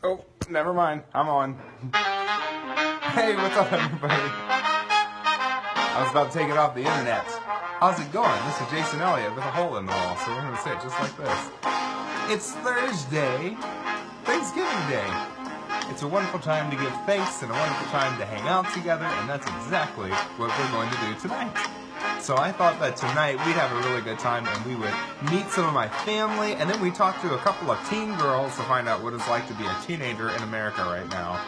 Oh, never mind. I'm on. Hey, what's up, everybody? I was about to take it off the internet. How's it going? This is Jason Elliott with a hole in the wall, so we're going to say it just like this. It's Thursday, Thanksgiving Day. It's a wonderful time to give thanks and a wonderful time to hang out together, and that's exactly what we're going to do tonight. So I thought that tonight we'd have a really good time and we would meet some of my family, and then we talk to a couple of teen girls to find out what it's like to be a teenager in America right now.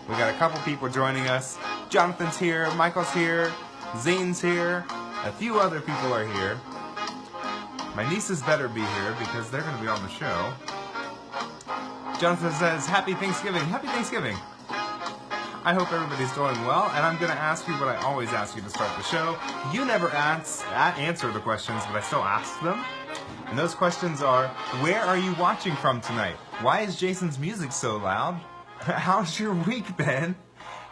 We got a couple people joining us. Jonathan's here, Michael's here, Zane's here, a few other people are here. My nieces better be here because they're going to be on the show. Jonathan says, Happy Thanksgiving. Happy Thanksgiving. I hope everybody's doing well, and I'm going to ask you what I always ask you to start the show. You never answer the questions, but I still ask them. And those questions are, where are you watching from tonight? Why is Jason's music so loud? How's your week been?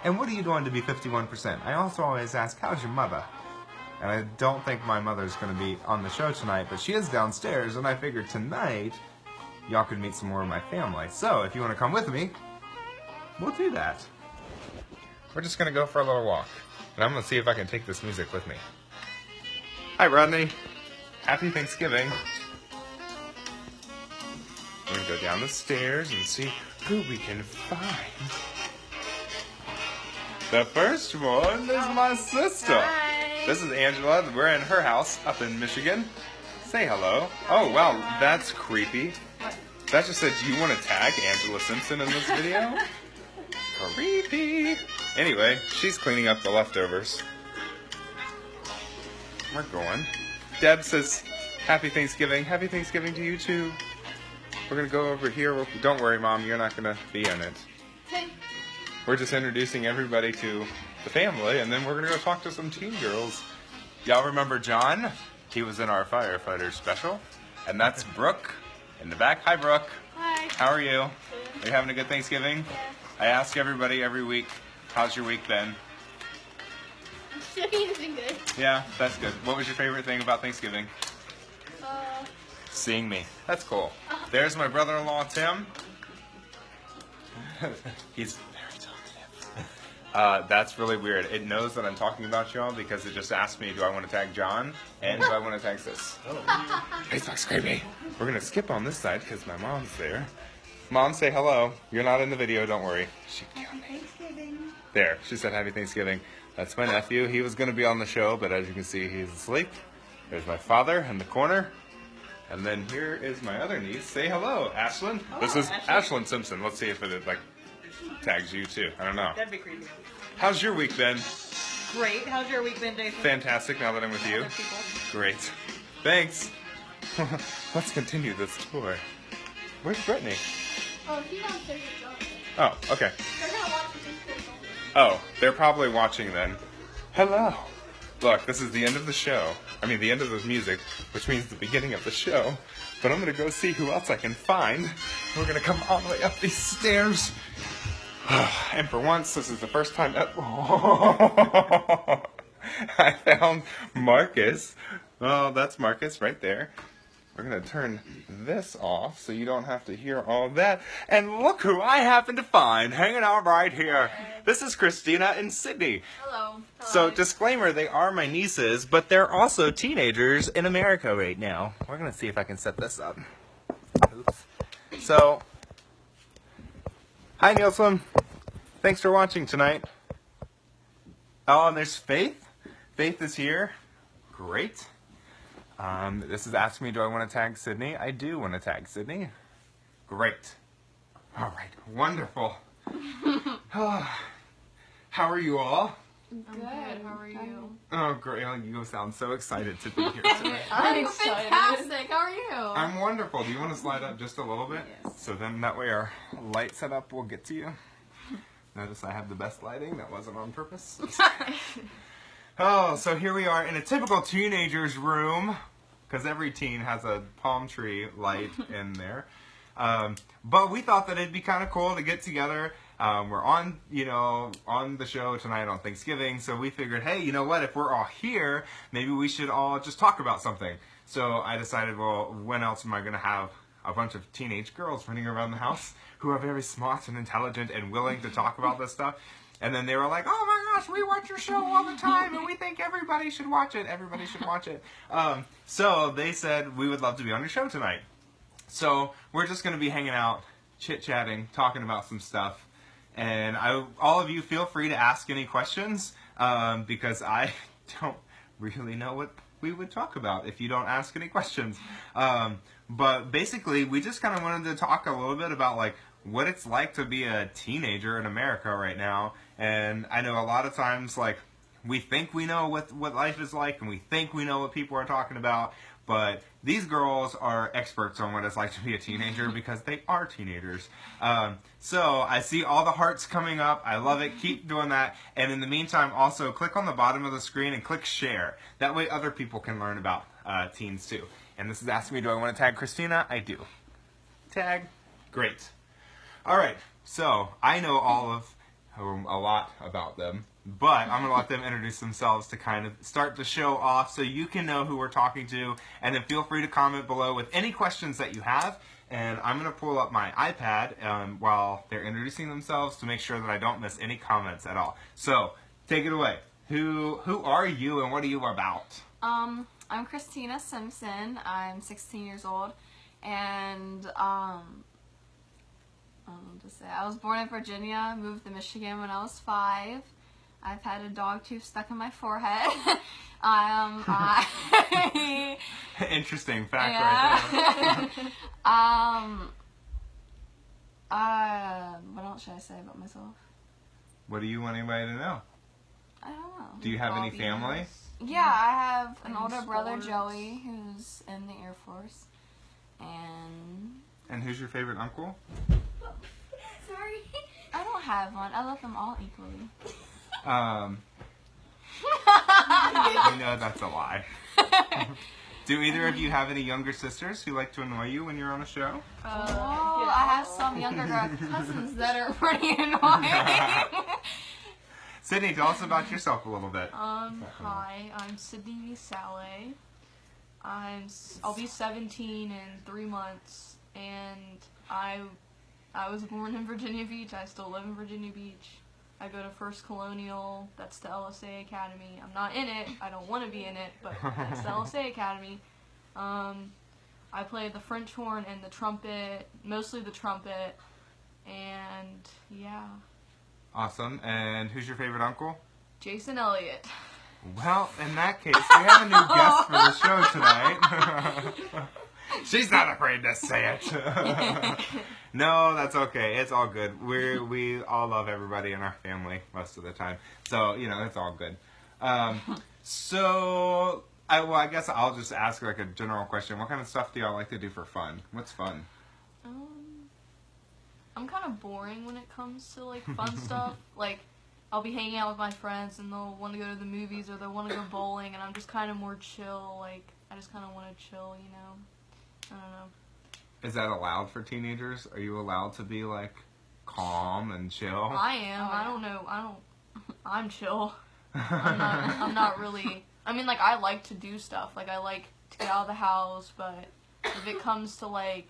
And what are you doing to be 51%? I also always ask, how's your mother? And I don't think my mother's going to be on the show tonight, but she is downstairs, and I figured tonight y'all could meet some more of my family. So if you want to come with me, we'll do that. We're just going to go for a little walk. And I'm going to see if I can take this music with me. Hi, Rodney. Happy Thanksgiving. We're going to go down the stairs and see who we can find. The first one is my sister. Hi. This is Angela. We're in her house up in Michigan. Say hello. Oh, wow. That's creepy. That just said, do you want to tag Angela Simpson in this video? Creepy. Anyway, she's cleaning up the leftovers. We're going. Deb says, Happy Thanksgiving. Happy Thanksgiving to you too. We're going to go over here. Don't worry, Mom. You're not going to be in it. We're just introducing everybody to the family, and then we're going to go talk to some teen girls. Y'all remember John? He was in our firefighter special. And that's Brooke in the back. Hi, Brooke. Hi. How are you? Are you having a good Thanksgiving? Yeah. I ask everybody every week, how's your week been? It's been good. Yeah, that's good. What was your favorite thing about Thanksgiving? Seeing me. That's cool. There's my brother-in-law, Tim. He's very talkative. That's really weird. It knows that I'm talking about y'all because it just asked me, do I want to tag John? And do I want to tag sis? Facebook's creepy. We're going to skip on this side because my mom's there. Mom, say hello. You're not in the video, don't worry. She killed me. Thanksgiving. There, she said Happy Thanksgiving. That's my nephew. He was going to be on the show, but as you can see, he's asleep. There's my father in the corner. And then here is my other niece. Say hello, Ashlyn. Hello, This is Ashlyn. Ashlyn Simpson. Let's see if it tags you too. I don't know. That'd be creepy. How's your week been? Great. How's your week been, Jason? Fantastic now that I'm with you. Other people? Great. Thanks. Let's continue this tour. Where's Brittany? Oh, he's downstairs with Jonathan. Oh, okay. They're not watching this video. Oh, they're probably watching then. Hello. Look, this is the end of the show. I mean, the end of the music, which means the beginning of the show. But I'm going to go see who else I can find. We're going to come all the way up these stairs. And for once, this is the first time that I found Marcus. Oh, that's Marcus right there. We're going to turn this off so you don't have to hear all that. And look who I happen to find hanging out right here. This is Kristina and Sydney. Hello. So, disclaimer, they are my nieces, but they're also teenagers in America right now. We're going to see if I can set this up. Oops. So, hi, Nielsen. Thanks for watching tonight. Oh, and there's Faith. Faith is here. Great. This is asking me, do I want to tag Sydney? I do want to tag Sydney. Great. All right. Wonderful. How are you all? Good. How are you? Oh, great. You sound so excited to be here tonight. I'm fantastic. How are you? I'm wonderful. Do you want to slide up just a little bit? Yes. So then that way our light setup will get to you. Notice I have the best lighting. That wasn't on purpose. Oh, so here we are in a typical teenager's room, because every teen has a palm tree light in there. But we thought that it'd be kind of cool to get together. We're on the show tonight on Thanksgiving, so we figured, hey, you know what? If we're all here, maybe we should all just talk about something. So I decided, well, when else am I going to have a bunch of teenage girls running around the house who are very smart and intelligent and willing to talk about this stuff. And then they were like, oh my gosh, we watch your show all the time and we think everybody should watch it. Everybody should watch it. So they said, we would love to be on your show tonight. So we're just going to be hanging out, chit-chatting, talking about some stuff. And all of you feel free to ask any questions because I don't really know what we would talk about if you don't ask any questions. But basically, we just kind of wanted to talk a little bit about like what it's like to be a teenager in America right now. And I know a lot of times, like, we think we know what life is like, and we think we know what people are talking about, but these girls are experts on what it's like to be a teenager because they are teenagers. So I see all the hearts coming up. I love it. Keep doing that. And in the meantime, also click on the bottom of the screen and click share. That way other people can learn about teens too. And this is asking me, do I want to tag Kristina? I do. Tag. Great. All right. So I know a lot about them, but I'm going to let them introduce themselves to kind of start the show off so you can know who we're talking to, and then feel free to comment below with any questions that you have, and I'm going to pull up my iPad while they're introducing themselves to make sure that I don't miss any comments at all. So, take it away. Who are you and what are you about? I'm Kristina Simpson. I'm 16 years old, and I don't know what to say. I was born in Virginia, moved to Michigan when I was 5. I've had a dog tooth stuck in my forehead. Interesting fact right there. What else should I say about myself? What do you want anybody to know? I don't know. Do you have any family? Yeah, I have an older brother, Joey, who's in the Air Force. And who's your favorite uncle? Sorry. I don't have one. I love them all equally. You know that's a lie. Do either of you have any younger sisters who like to annoy you when you're on a show? I have some younger cousins that are pretty annoying. Sydney, tell us about yourself a little bit. Hi, I'm Sydney Saleh. I'll be 17 in 3 months, and I was born in Virginia Beach. I still live in Virginia Beach. I go to First Colonial. That's the LSA Academy. I'm not in it. I don't want to be in it, but that's the LSA Academy. I play the French horn and the trumpet, mostly the trumpet, and yeah. Awesome. And who's your favorite uncle? Jason Elliott. Well, in that case, we have a new guest for the show tonight. She's not afraid to say it. No, that's okay. It's all good. We all love everybody in our family most of the time. So, you know, it's all good. I guess I'll just ask like a general question. What kind of stuff do y'all like to do for fun? What's fun? I'm kind of boring when it comes to like fun stuff. Like, I'll be hanging out with my friends and they'll want to go to the movies or they'll want to go bowling, and I'm just kind of more chill. Like, I just kind of want to chill, you know? I don't know. Is that allowed for teenagers? Are you allowed to be like calm and chill? I am. I don't know. I'm chill. I'm not really. I mean, like, I like to do stuff. Like, I like to get out of the house, but if it comes to like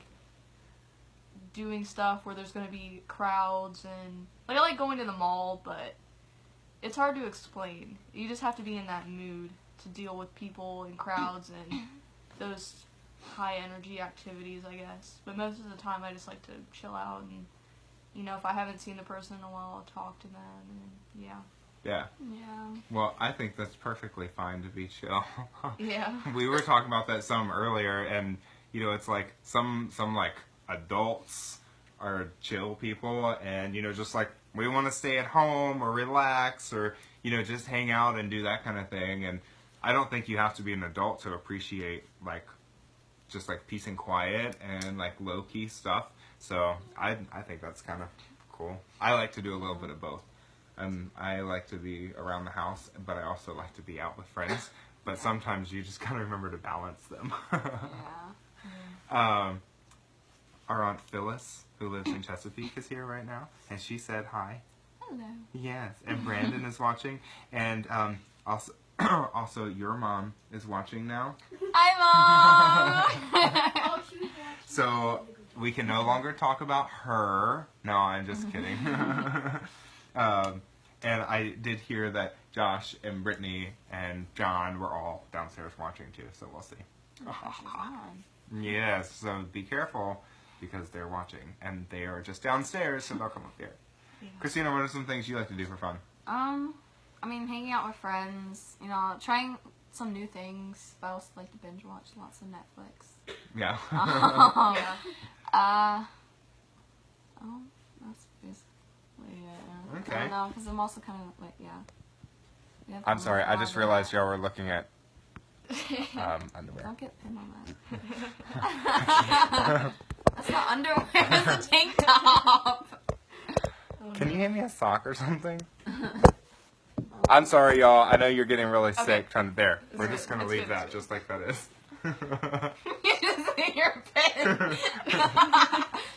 doing stuff where there's gonna be crowds and like, I like going to the mall, but it's hard to explain. You just have to be in that mood to deal with people and crowds and those high energy activities, I guess. But most of the time I just like to chill out, and you know, if I haven't seen the person in a while, I'll talk to them, and yeah. Yeah. Well, I think that's perfectly fine to be chill. Yeah. We were talking about that some earlier, and you know, it's like some like adults are chill people, and you know, just like we want to stay at home or relax or you know, just hang out and do that kind of thing. And I don't think you have to be an adult to appreciate like just like peace and quiet and like low-key stuff. So I think that's kind of cool. I like to do a little bit of both. I like to be around the house, but I also like to be out with friends. But sometimes you just gotta remember to balance them. Yeah. Our Aunt Phyllis, who lives in Chesapeake, is here right now, and she said hi. Hello. Yes, and Brandon is watching, and also your mom is watching now. Hi, Mom! So we can no longer talk about her. No, I'm just kidding. And I did hear that Josh and Brittany and John were all downstairs watching too, so we'll see. Yes, so be careful because they're watching and they are just downstairs, so they'll come up here. Yeah. Kristina, what are some things you like to do for fun? I mean, hanging out with friends, you know, trying some new things, but I also like to binge watch lots of Netflix. Yeah. That's basically it. Okay. I don't know, because I'm also kind of like, I'm sorry, I just realized y'all were looking at underwear. Don't get pinned on that. That's not underwear, it's a tank top. Can you hand me a sock or something? I'm sorry, y'all. I know you're getting really sick trying to... There. We're just going to leave that just like that is. You just see your pin.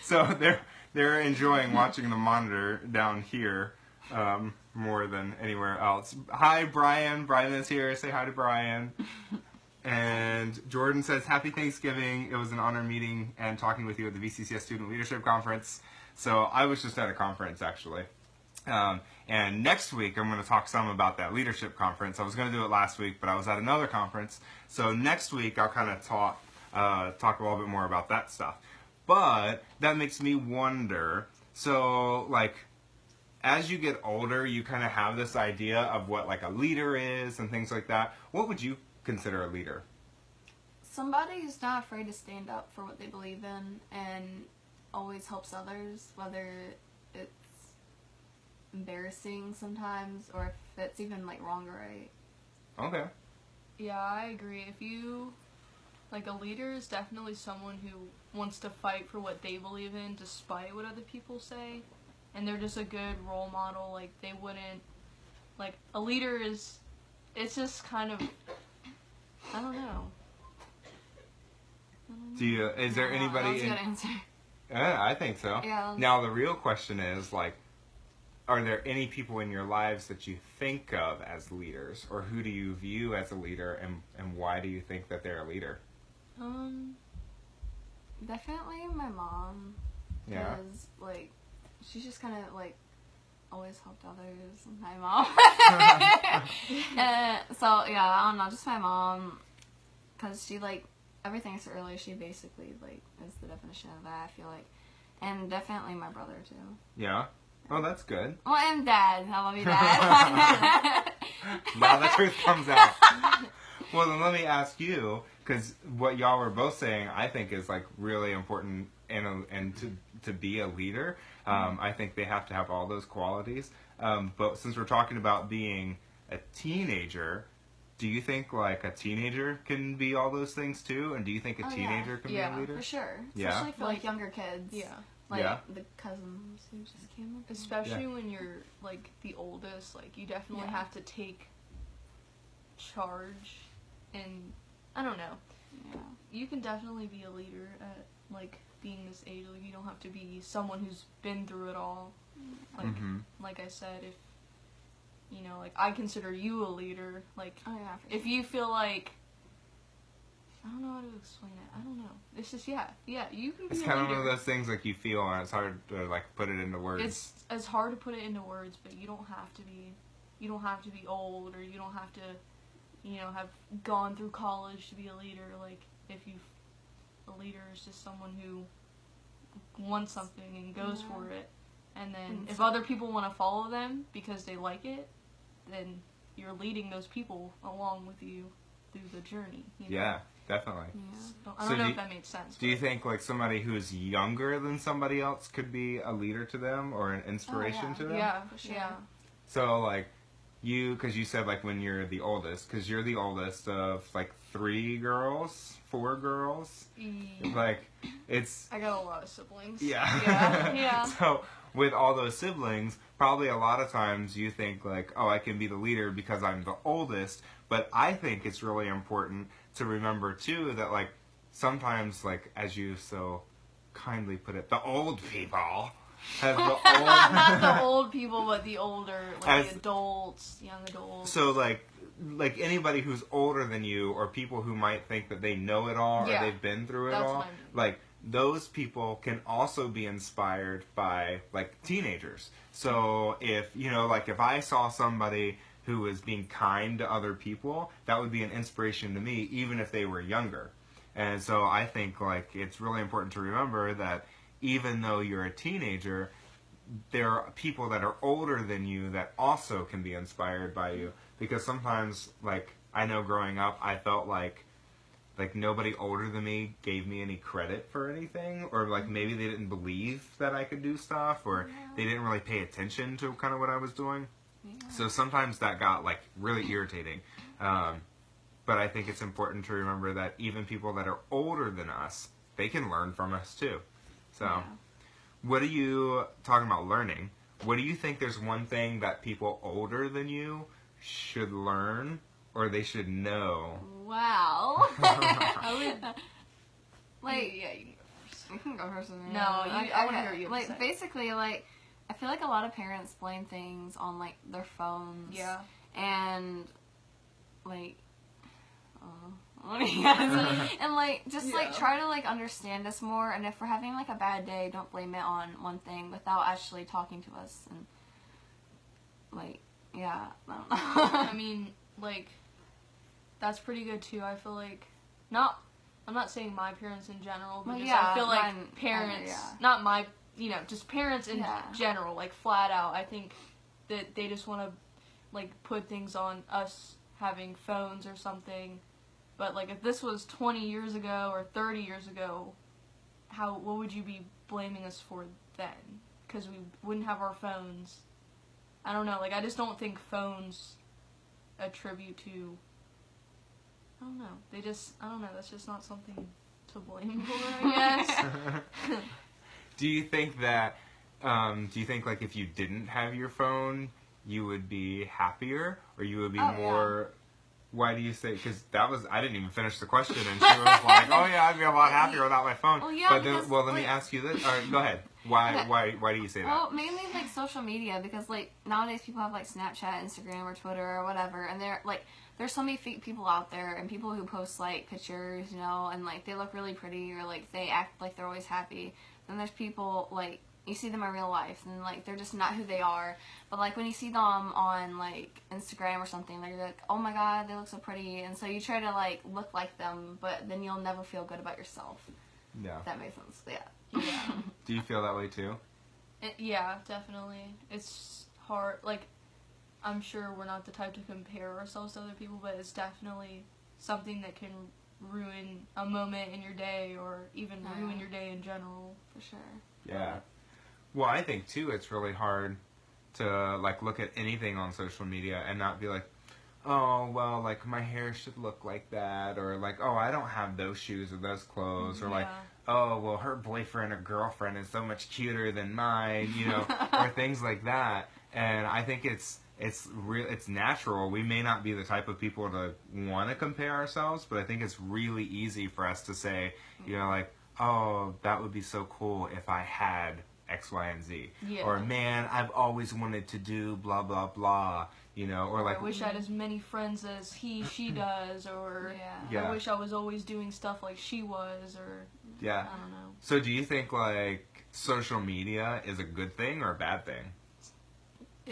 So they're enjoying watching the monitor down here more than anywhere else. Hi, Brian. Brian is here. Say hi to Brian. And Jordan says, Happy Thanksgiving. It was an honor meeting and talking with you at the VCCS Student Leadership Conference. So I was just at a conference, actually. And next week, I'm going to talk some about that leadership conference. I was going to do it last week, but I was at another conference. So next week, I'll kind of talk a little bit more about that stuff. But that makes me wonder, so, like, as you get older, you kind of have this idea of what, like, a leader is and things like that. What would you consider a leader? Somebody who's not afraid to stand up for what they believe in and always helps others, whether it's embarrassing sometimes or if it's even like wrong or right. Okay. Yeah, I agree. If you, like, a leader is definitely someone who wants to fight for what they believe in despite what other people say, and they're just a good role model. Like, they wouldn't, like, a leader is, it's just kind of, I don't know. Is there anybody? That was a good answer. Yeah, I think so. Yeah. Now the real question is, like, are there any people in your lives that you think of as leaders, or who do you view as a leader, and why do you think that they're a leader? Definitely my mom. Yeah. Because, like, she's just kind of, like, always helped others. My mom. So, yeah, I don't know, just my mom. Because she, like, everything so early, she basically, like, is the definition of that, I feel like. And definitely my brother, too. Yeah? Oh, that's good. Well, and Dad. I love you, Dad. Now the truth comes out. Well, then let me ask you, because what y'all were both saying, I think is, like, really important and to be a leader. I think they have to have all those qualities. But since we're talking about being a teenager, do you think, like, a teenager can be all those things, too? And do you think a teenager can be a leader? For sure. Yeah? Especially for, like, younger kids. Yeah. Like, Yeah. the cousins who just came up. Especially when you're, like, the oldest, like, you definitely have to take charge, and, I don't know. Yeah. You can definitely be a leader at, like, being this age. Like, you don't have to be someone who's been through it all. Like, like I said, if, you know, like, I consider you a leader. Like, Oh, yeah, for if you feel like, I don't know how to explain it. I don't know. It's just, you can be It's a kind leader. of one of those things, like, you feel, and it's hard to, like, put it into words. It's hard to put it into words, but you don't have to be old, or you don't have to, you know, have gone through college to be a leader. Like, a leader is just someone who wants something and goes for it. And then if other people want to follow them because they like it, then you're leading those people along with you through the journey. You know? Yeah, definitely. Yeah. So, I don't know if that made sense. Do you think, like, somebody who's younger than somebody else could be a leader to them or an inspiration to them? Yeah, for sure. Yeah. So, like, because you said, like, when you're the oldest, because you're the oldest of, like, 4 girls. Like, it's... I got a lot of siblings. Yeah. So, with all those siblings, probably a lot of times you think, like, oh, I can be the leader because I'm the oldest. But I think it's really important to remember, too, that, like, sometimes, like, as you so kindly put it, the old people have the old... Not the old people, but the older, like, the adults, young adults. So, like anybody who's older than you, or people who might think that they know it all, or they've been through it all, what I mean. like, those people can also be inspired by, like, teenagers. So if, you know, like, if I saw somebody who was being kind to other people, that would be an inspiration to me, even if they were younger. And so I think, like, it's really important to remember that even though you're a teenager, there are people that are older than you that also can be inspired by you. Because sometimes, like, I know growing up, I felt like nobody older than me gave me any credit for anything, or like maybe they didn't believe that I could do stuff, or they didn't really pay attention to kind of what I was doing. So sometimes that got like really irritating. But I think it's important to remember that even people that are older than us, they can learn from us too. So what are you talking about learning? What do you think there's one thing that people older than you should learn or they should know? Wow. I would, like, yeah, you can go first. you can go first. No, I want to hear you. Like, say. basically, like, I feel like a lot of parents blame things on, like, their phones. Yeah. And, like, what do you guys and, like, just, like, try to, like, understand us more. And if we're having, like, a bad day, don't blame it on one thing without actually talking to us. And, like, yeah, I don't know. I mean, like, that's pretty good too. I feel like, I'm not saying my parents in general, but Well, just yeah, I feel like mine, parents, yeah. not my, you know, just parents in Yeah. general, like flat out. I think that they just want to, like, put things on us having phones or something. But, like, if this was 20 years ago or 30 years ago, what would you be blaming us for then? Because we wouldn't have our phones. I don't know. Like, I just don't think phones attribute to... I don't know. I don't know. That's just not something to blame for, I guess. Do you think, like, if you didn't have your phone, you would be happier? Or you would be more... Yeah. Why do you say... Because I didn't even finish the question, and she was like, oh yeah, I'd be a lot happier without my phone. Well, yeah, but then, because, let me like- ask you this. All right, go ahead. Why do you say that? Well, mainly, like, social media, because, like, nowadays people have, like, Snapchat, Instagram, or Twitter, or whatever, and they're, like, there's so many fake people out there, and people who post, like, pictures, you know, and, like, they look really pretty, or, like, they act like they're always happy. Then there's people, like, you see them in real life, and, like, they're just not who they are. But, like, when you see them on, like, Instagram or something, like, you're like, oh my god, they look so pretty, and so you try to, like, look like them, but then you'll never feel good about yourself. Yeah. If that makes sense. Yeah. Yeah. Do you feel that way too? Yeah, definitely. It's hard. Like, I'm sure we're not the type to compare ourselves to other people, but it's definitely something that can ruin a moment in your day, or even ruin your day in general. For sure. Yeah. Well, I think too it's really hard to, like, look at anything on social media and not be like, oh, well, like, my hair should look like that, or like, oh, I don't have those shoes or those clothes, or like, oh, well, her boyfriend or girlfriend is so much cuter than mine, you know, or things like that. And I think it's natural. We may not be the type of people to want to compare ourselves, but I think it's really easy for us to say, you know, like, oh, that would be so cool if I had X, Y, and Z. Yeah. Or, man, I've always wanted to do blah, blah, blah, you know, or like... I wish I had as many friends as she does, or Yeah. I wish I was always doing stuff like she was, or... Yeah. I don't know. So do you think, like, social media is a good thing or a bad thing?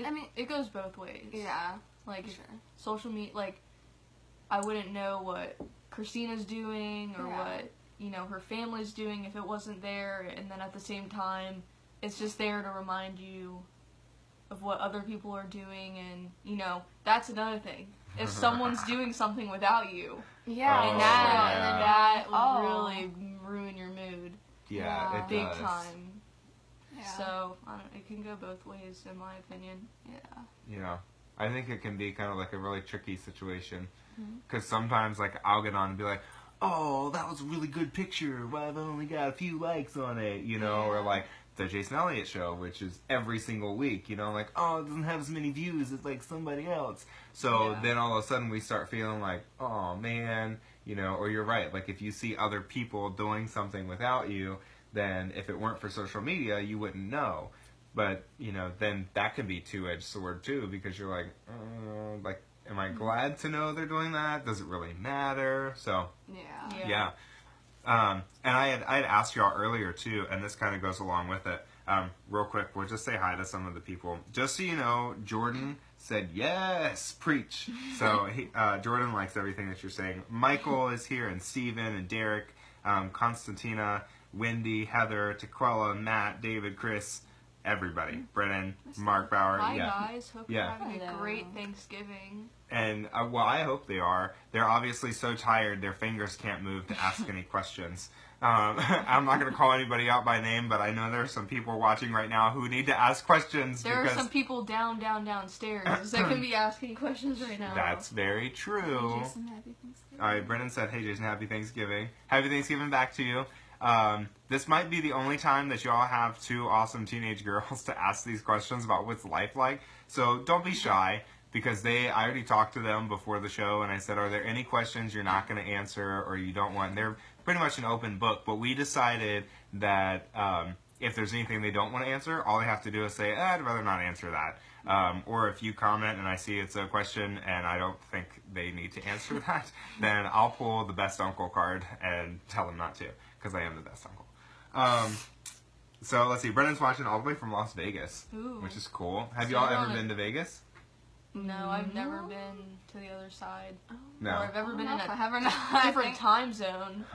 I mean, it goes both ways. Yeah. Like, Sure. social media, like, I wouldn't know what Kristina's doing, or what, you know, her family's doing if it wasn't there, and then at the same time, it's just there to remind you of what other people are doing, and, you know, that's another thing. If someone's doing something without you, Yeah. and yeah. that will really ruin your mood. Yeah, it Big does. time. Yeah. So, I don't, it can go both ways, in my opinion. Yeah. You know, I think it can be kind of like a really tricky situation. Because sometimes, like, I'll get on and be like, oh, that was a really good picture. Well, I've only got a few likes on it, you know, or like the Jason Elliott show, which is every single week, you know, like, oh, it doesn't have as many views as, like, somebody else. So then all of a sudden we start feeling like, oh, man, you know, or you're right. Like, if you see other people doing something without you, then if it weren't for social media, you wouldn't know. But, you know, then that can be two-edged sword, too, because you're like, am I glad to know they're doing that? Does it really matter? So, Yeah. yeah. And I had asked y'all earlier too, and this kind of goes along with it. Real quick, we'll just say hi to some of the people. Just so you know, Jordan said yes, preach. So Jordan likes everything that you're saying. Michael is here, and Steven, and Derek, Constantina, Wendy, Heather, Tequila, Matt, David, Chris, everybody. Brennan, Mark Bauer. Hi yeah. guys, hope you're having a Hello. great Thanksgiving. And, well, I hope they are. They're obviously so tired, their fingers can't move to ask any questions. I'm not going to call anybody out by name, but I know there are some people watching right now who need to ask questions. There are some people downstairs that can be asking questions right now. That's very true. Hey, Jason, happy Thanksgiving. All right, Brennan said, hey, Jason, happy Thanksgiving. Happy Thanksgiving back to you. This might be the only time that y'all have two awesome teenage girls to ask these questions about what's life like. So don't be shy, because I already talked to them before the show, and I said, are there any questions you're not going to answer or you don't want? And they're pretty much an open book, but we decided that if there's anything they don't want to answer, all they have to do is say, I'd rather not answer that. Or if you comment and I see it's a question and I don't think they need to answer that, then I'll pull the best uncle card and tell them not to, because I am the best uncle. So let's see, Brennan's watching all the way from Las Vegas, Ooh. which is cool. Have So y'all you're ever on a- been to Vegas? No, I've never been to the other side. No. Or I've ever been in I a have or not. different time zone.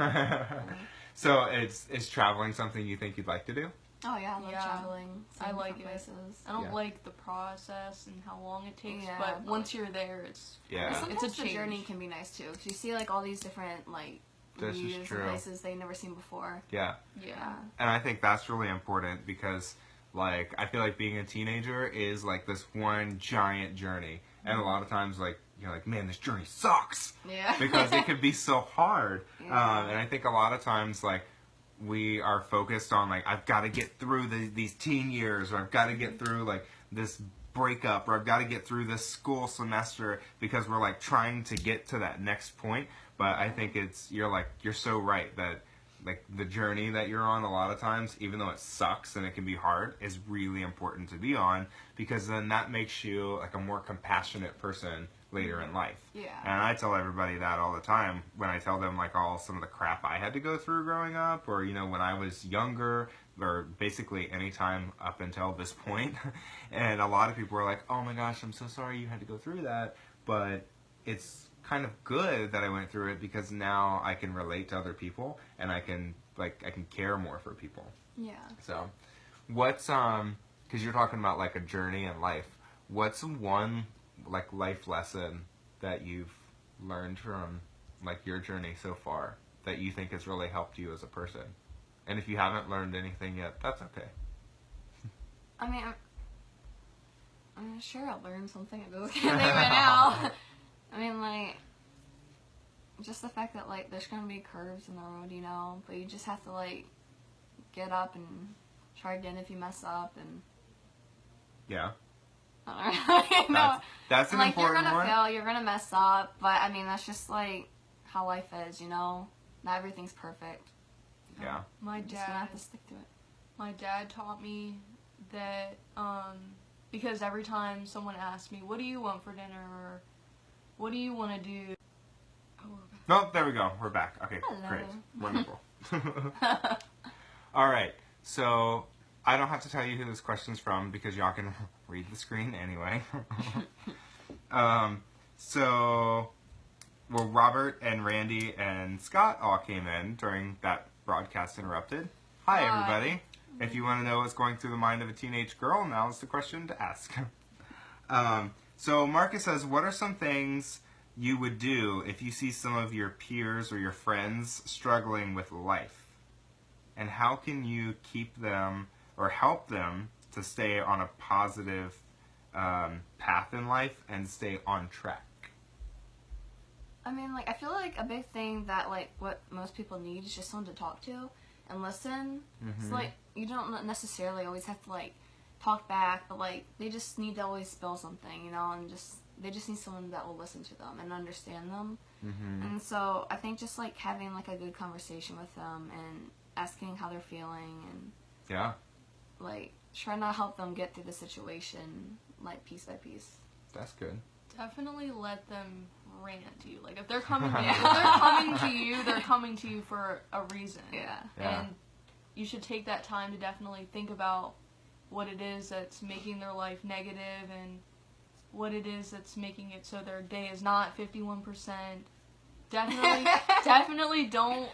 So is traveling something you think you'd like to do? Oh yeah, I love Yeah, traveling. I seeing like different it. places. I don't Yeah. like the process and how long it takes, Yeah, but but once you're there, it's Yeah. Sometimes It's a the journey change. can be nice too, because you see like all these different like This is views true. and places they've never seen before. Yeah. yeah. And I think that's really important because, like, I feel like being a teenager is, like, this one giant journey. And a lot of times, like, you're like, man, this journey sucks. Yeah. Because it can be so hard. Yeah. And I think a lot of times, like, we are focused on, like, I've got to get through these teen years, or I've got to get through, like, this breakup, or I've got to get through this school semester, because we're, like, trying to get to that next point. But I think you're so right that, like, the journey that you're on a lot of times, even though it sucks and it can be hard, is really important to be on, because then that makes you, like, a more compassionate person later in life. Yeah. And I tell everybody that all the time when I tell them, like, all some of the crap I had to go through growing up, or, you know, when I was younger, or basically any time up until this point. And a lot of people are like, oh my gosh, I'm so sorry you had to go through that. But it's kind of good that I went through it, because now I can relate to other people, and I can care more for people. Yeah. So, what's because you're talking about, like, a journey in life. What's one, like, life lesson that you've learned from, like, your journey so far that you think has really helped you as a person? And if you haven't learned anything yet, that's okay. I mean, I'm sure I'll learn something. I just can't think right now. I mean, like, just the fact that, like, there's gonna be curves in the road, you know, but you just have to, like, get up and try again if you mess up, and Yeah. I don't know. That's an Like, you're important gonna one. fail, you're gonna mess up, but I mean, that's just, like, how life is, you know? Not everything's perfect. Yeah. My You're just gonna have dad to stick to it. My dad taught me that because every time someone asked me, what do you want for dinner, or what do you want to do? Oh, we're back. No, there we go. We're back. Okay, Hello. great. Wonderful. All right. So, I don't have to tell you who this question's from, because y'all can read the screen anyway. Well, Robert and Randy and Scott all came in during that broadcast interrupted. Hi, Hi. everybody. If you want to know what's going through the mind of a teenage girl, now's the question to ask. So Marcus says, what are some things you would do if you see some of your peers or your friends struggling with life? And how can you keep them or help them to stay on a positive path in life and stay on track? I mean, like, I feel like a big thing that, like, what most people need is just someone to talk to and listen. So, like, you don't necessarily always have to, like, talk back, but, like, they just need to always spill something, you know, and they just need someone that will listen to them and understand them. And so I think just, like, having, like, a good conversation with them and asking how they're feeling and, Yeah, like, trying to help them get through the situation, like, piece by piece. that's good. Definitely let them rant to you. Like if they're coming, they're coming to you for a reason. Yeah. And you should take that time to definitely think about what it is that's making their life negative and what it is that's making it so their day is not 51%. Definitely don't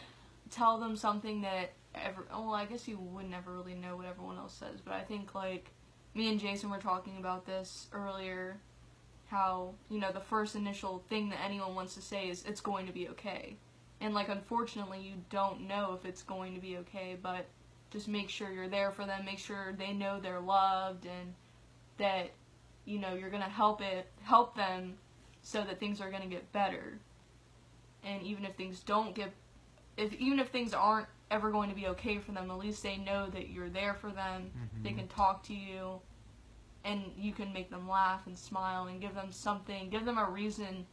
tell them something that I guess you would never really know what everyone else says, but I think like me and Jason were talking about this earlier, how, the first initial thing that anyone wants to say is it's going to be okay. And like unfortunately you don't know if it's going to be okay, but just make sure you're there for them, make sure they know they're loved and that you're going to help them so that things are going to get better. And even if things aren't ever going to be okay for them, at least they know that you're there for them. Mm-hmm. They can talk to you, and you can make them laugh and smile and give them a reason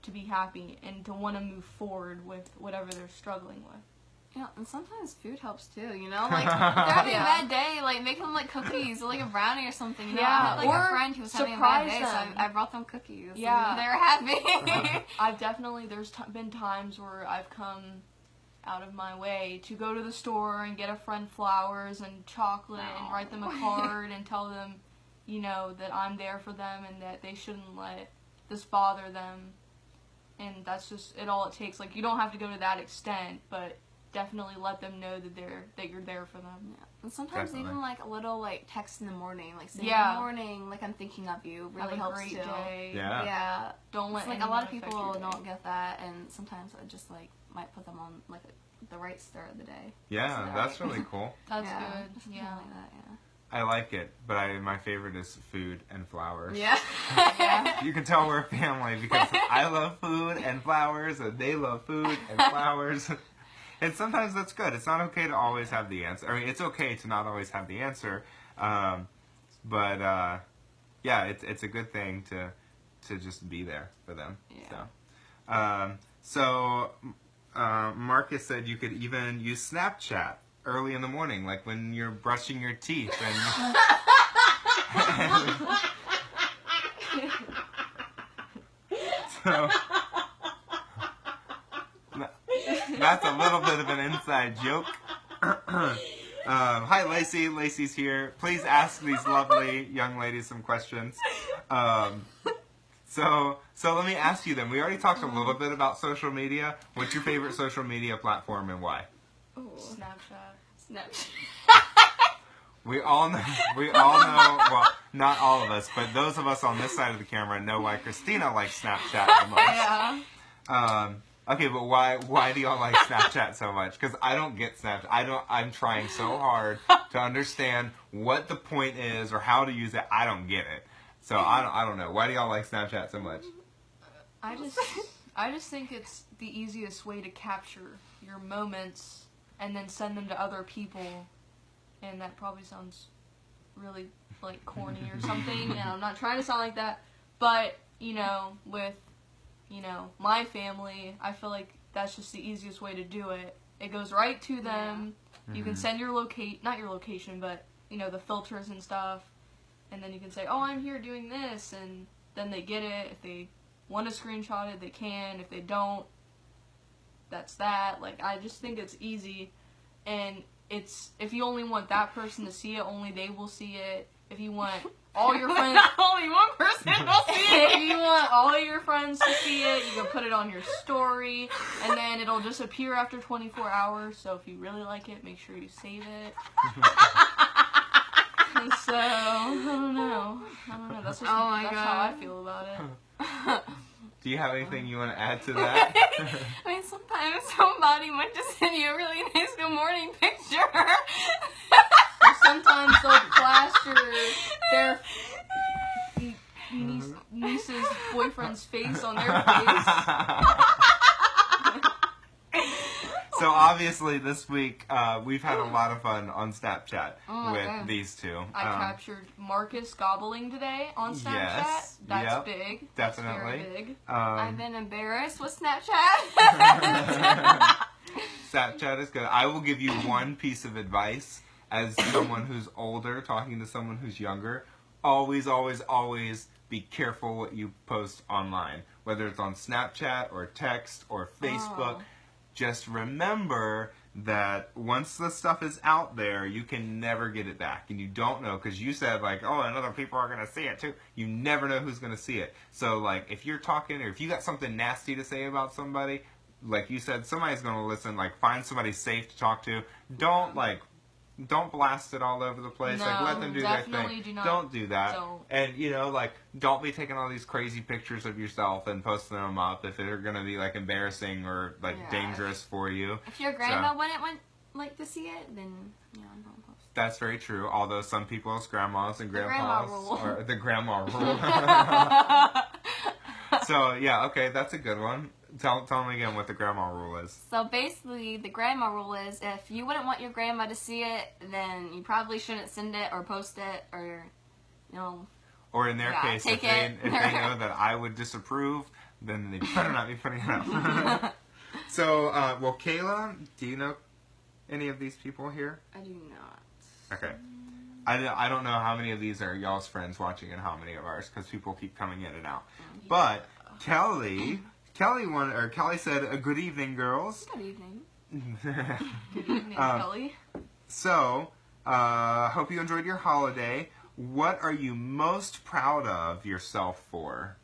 to be happy and to want to move forward with whatever they're struggling with. Yeah, and sometimes food helps too, Like, if they're having a bad day, like, make them, like, cookies or, like, a brownie or something, I had, like, a friend who was having a bad day, so I brought them cookies. Yeah. And they were happy. There's been times where I've come out of my way to go to the store and get a friend flowers and chocolate and write them a card and tell them, that I'm there for them and that they shouldn't let this bother them. And that's just all it takes. Like, you don't have to go to that extent, but definitely let them know that you're there for them. Yeah. And sometimes even like a little like text in the morning, like saying good morning, like I'm thinking of you, really helps too. Day. Yeah. Yeah. Don't let like a lot of people don't get that, and sometimes I just like might put them on like the right start of the day. Yeah, so that's really cool. That's good. Yeah. Like that, yeah. I like it, but my favorite is food and flowers. Yeah. Yeah. You can tell we're a family because I love food and flowers, and they love food and flowers. And sometimes that's good. It's not okay to always have the answer. I mean, it's okay to not always have the answer, but it's a good thing to just be there for them. Yeah. So Marcus said you could even use Snapchat early in the morning, like when you're brushing your teeth and so that's a little bit of an inside joke. Hi, Lacey. Lacey's here. Please ask these lovely young ladies some questions. So let me ask you then. We already talked a little bit about social media. What's your favorite social media platform and why? Ooh. Snapchat. We all know, well, not all of us, but those of us on this side of the camera know why Kristina likes Snapchat the most. Yeah. Okay, but why do y'all like Snapchat so much? Because I don't get Snapchat. I'm trying so hard to understand what the point is or how to use it. I don't get it. So I don't know. Why do y'all like Snapchat so much? I just think it's the easiest way to capture your moments and then send them to other people. And that probably sounds really like corny or something, and I'm not trying to sound like that. But, with, my family, I feel like that's just the easiest way to do it. It goes right to them. Yeah. You can send your not your location, but, the filters and stuff. And then you can say, oh, I'm here doing this, and then they get it. If they want to screenshot it, they can. If they don't, that's that. Like, I just think it's easy, and if you only want that person to see it, only they will see it. If you want all your friends, only one person will see it. If you want all your friends to see it, you can put it on your story, and then it'll just appear after 24 hours. So if you really like it, make sure you save it. So I don't know. That's just how I feel about it. Do you have anything you want to add to that? I mean, sometimes somebody might just send you a really nice good morning picture. Or sometimes they'll plaster their niece's boyfriend's face on their face. So obviously this week we've had a lot of fun on Snapchat with these two. I captured Marcus gobbling today on Snapchat. Yes, That's big. Definitely. That's very big. I've been embarrassed with Snapchat. Snapchat is good. I will give you one piece of advice as someone who's older talking to someone who's younger. Always, always, always be careful what you post online, whether it's on Snapchat or text or Facebook. Oh. Just remember that once the stuff is out there, you can never get it back. And you don't know, because you said, like, oh, and other people are going to see it too. You never know who's going to see it. So, like, if you're talking, or if you got something nasty to say about somebody, like you said, somebody's going to listen. Like, find somebody safe to talk to. Don't blast it all over the place. No, like, let them do their definitely thing. do not. Don't do that. Don't. And, you know, like, don't be taking all these crazy pictures of yourself and posting them up if they're going to be, like, embarrassing or, like, Yeah. dangerous for you. If your grandma wouldn't want like to see it, then don't post. That's very true. Although some people's grandmas and grandma grandpas rule. or the grandma rule. So, yeah, okay, that's a good one. Tell me again what the grandma rule is. So basically, the grandma rule is if you wouldn't want your grandma to see it, then you probably shouldn't send it or post it or, you know. Or in their case, if take they it. know that I would disapprove, then they better not be putting it up. So, well, Kayla, do you know any of these people here? I do not. Okay. I don't know how many of these are y'all's friends watching and how many of ours, because people keep coming in and out. But Kelly said, "Good evening, girls." Good evening. Good evening, Kelly. So, hope you enjoyed your holiday. What are you most proud of yourself for?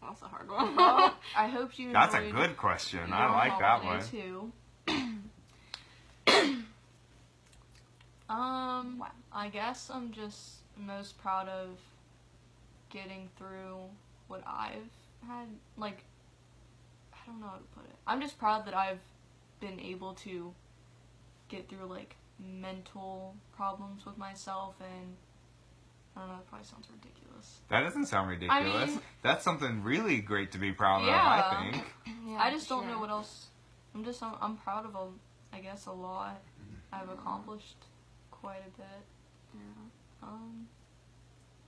That's a hard one. Well, I hope you That's a enjoyed good question. your I like that holiday, one. Too. I guess I'm just most proud of getting through what I've had. Like, I don't know how to put it. I'm just proud that I've been able to get through, like, mental problems with myself, and I don't know, that probably sounds ridiculous. That doesn't sound ridiculous. I mean, that's something really great to be proud of, Yeah. I think. Yeah, I just don't sure. know what else. I'm proud of, I guess, a lot. I've accomplished quite a bit. Yeah.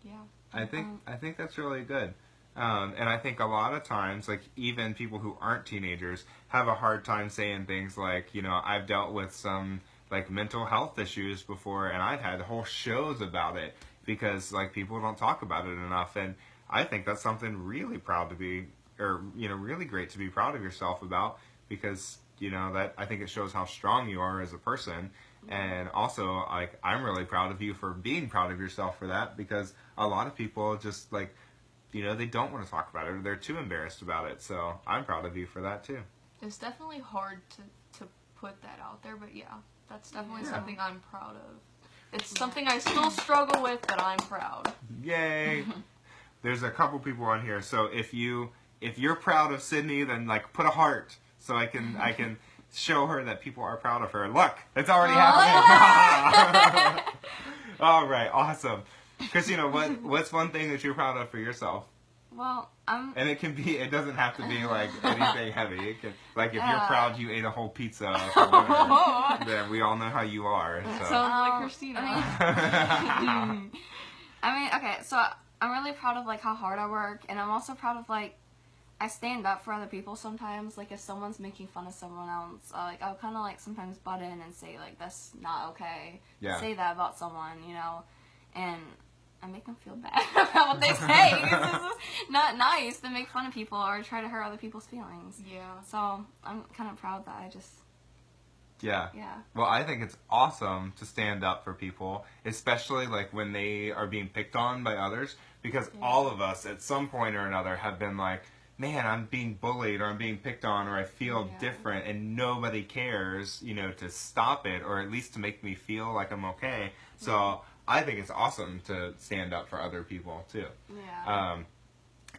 Yeah. I think that's really good. And I think a lot of times, like, even people who aren't teenagers have a hard time saying things like, you know, I've dealt with some, like, mental health issues before, and I've had whole shows about it because, like, people don't talk about it enough. And I think that's something really proud to be, or, you know, really great to be proud of yourself about, because, you know, that I think it shows how strong you are as a person. And also, like, I'm really proud of you for being proud of yourself for that, because a lot of people just, like, you know, they don't want to talk about it, or they're too embarrassed about it. So I'm proud of you for that too. It's definitely hard to put that out there, but yeah, that's definitely something I'm proud of. It's something I still struggle with, but I'm proud. Yay! There's a couple people on here, so if you're proud of Sydney, then, like, put a heart so I can show her that people are proud of her. Look, it's already happening. All right, awesome. Christina, what's one thing that you're proud of for yourself? Well, And it doesn't have to be, like, anything heavy. It can, like, if you're proud you ate a whole pizza for dinner, then we all know how you are. So. Sounds like Christina. I mean, okay, so I'm really proud of, like, how hard I work, and I'm also proud of, like, I stand up for other people sometimes. Like, if someone's making fun of someone else, like, I'll kind of, like, sometimes butt in and say, like, that's not okay. Yeah. Say that about someone, you know, and I make them feel bad about what they say. It's not nice to make fun of people or try to hurt other people's feelings. Yeah. So I'm kind of proud that I just, Yeah. yeah. Well, I think it's awesome to stand up for people, especially, like, when they are being picked on by others, because all of us at some point or another have been like, man, I'm being bullied, or I'm being picked on, or I feel different, and nobody cares, you know, to stop it, or at least to make me feel like I'm okay. So I think it's awesome to stand up for other people, too. Yeah.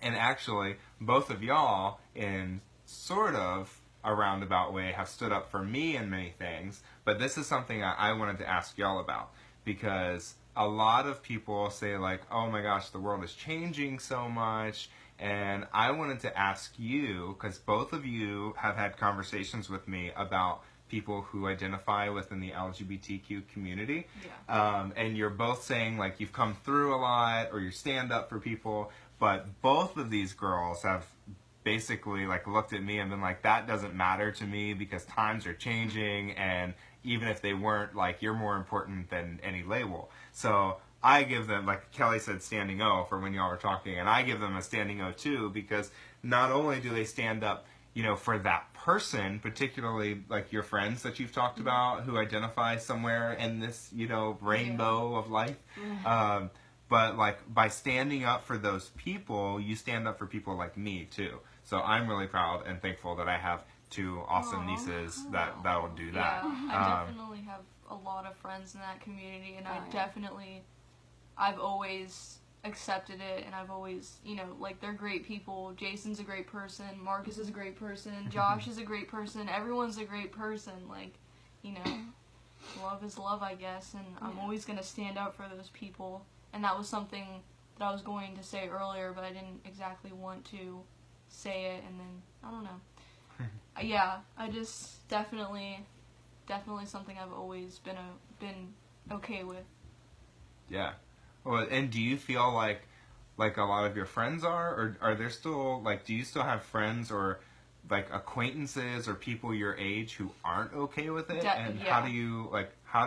And actually, both of y'all, in sort of a roundabout way, have stood up for me in many things, but this is something I wanted to ask y'all about, because a lot of people say, like, oh my gosh, the world is changing so much. And I wanted to ask you, because both of you have had conversations with me about people who identify within the LGBTQ community. Yeah. And you're both saying, like, you've come through a lot, or you stand up for people. But both of these girls have basically, like, looked at me and been like, that doesn't matter to me because times are changing. And even if they weren't, like, you're more important than any label. So I give them, like Kelly said, standing O for when y'all were talking, and I give them a standing O too, because not only do they stand up, you know, for that person, particularly like your friends that you've talked about who identify somewhere in this, you know, rainbow of life, but like by standing up for those people, you stand up for people like me too. So I'm really proud and thankful that I have two awesome nieces that will do that. Yeah, I definitely have a lot of friends in that community, and I've always accepted it, and I've always, you know, like, they're great people. Jason's a great person, Marcus is a great person, Josh is a great person, everyone's a great person, like, you know, love is love, I guess, and I'm always going to stand up for those people, and that was something that I was going to say earlier, but I didn't exactly want to say it, and then, I don't know. Yeah, I just definitely something I've always been okay with. Yeah. Well, and do you feel like a lot of your friends are, or are there still, like, do you still have friends or like acquaintances or people your age who aren't okay with it? And how do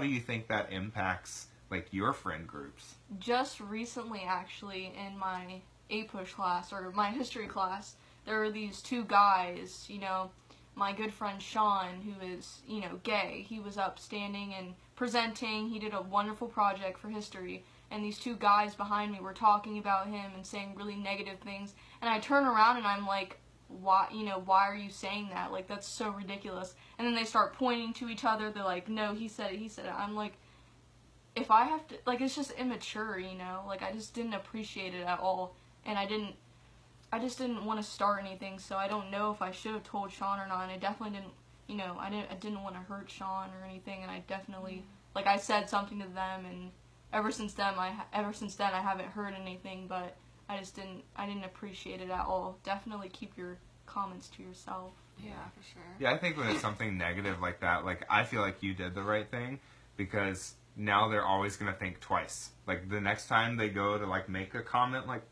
you think that impacts like your friend groups? Just recently, actually, in my A-push class, or my history class, there were these two guys, you know, my good friend Sean, who is, you know, gay. He was up standing and presenting. He did a wonderful project for history. And these two guys behind me were talking about him and saying really negative things. And I turn around and I'm like, why are you saying that? Like, that's so ridiculous. And then they start pointing to each other. They're like, no, he said it. I'm like, if I have to, like, it's just immature, you know? Like, I just didn't appreciate it at all. And I just didn't want to start anything, so I don't know if I should have told Sean or not, and I definitely didn't, you know, I didn't want to hurt Sean or anything, and I definitely, like, I said something to them, and ever since then I haven't heard anything, but I didn't appreciate it at all. Definitely keep your comments to yourself. Yeah, for sure. Yeah, I think when it's something negative like that, like, I feel like you did the right thing, because now they're always going to think twice. Like, the next time they go to, like, make a comment like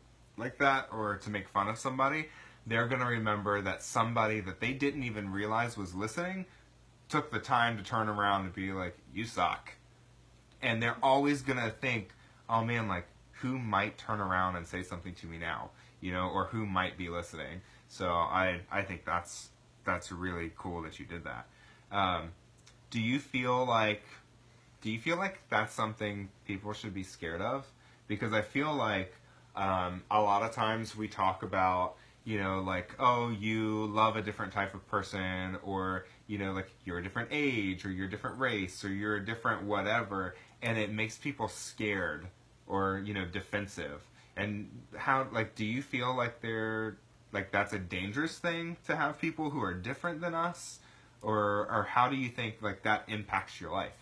that, or to make fun of somebody, they're going to remember that somebody that they didn't even realize was listening took the time to turn around and be like, you suck. And they're always going to think, oh man, like, who might turn around and say something to me now, you know, or who might be listening. So I think that's really cool that you did that. Do you feel like that's something people should be scared of? Because I feel like a lot of times we talk about, you know, like, oh, you love a different type of person, or, you know, like, you're a different age, or you're a different race, or you're a different whatever, and it makes people scared or, you know, defensive. And how, like, do you feel like that's a dangerous thing to have people who are different than us? Or how do you think, like, that impacts your life?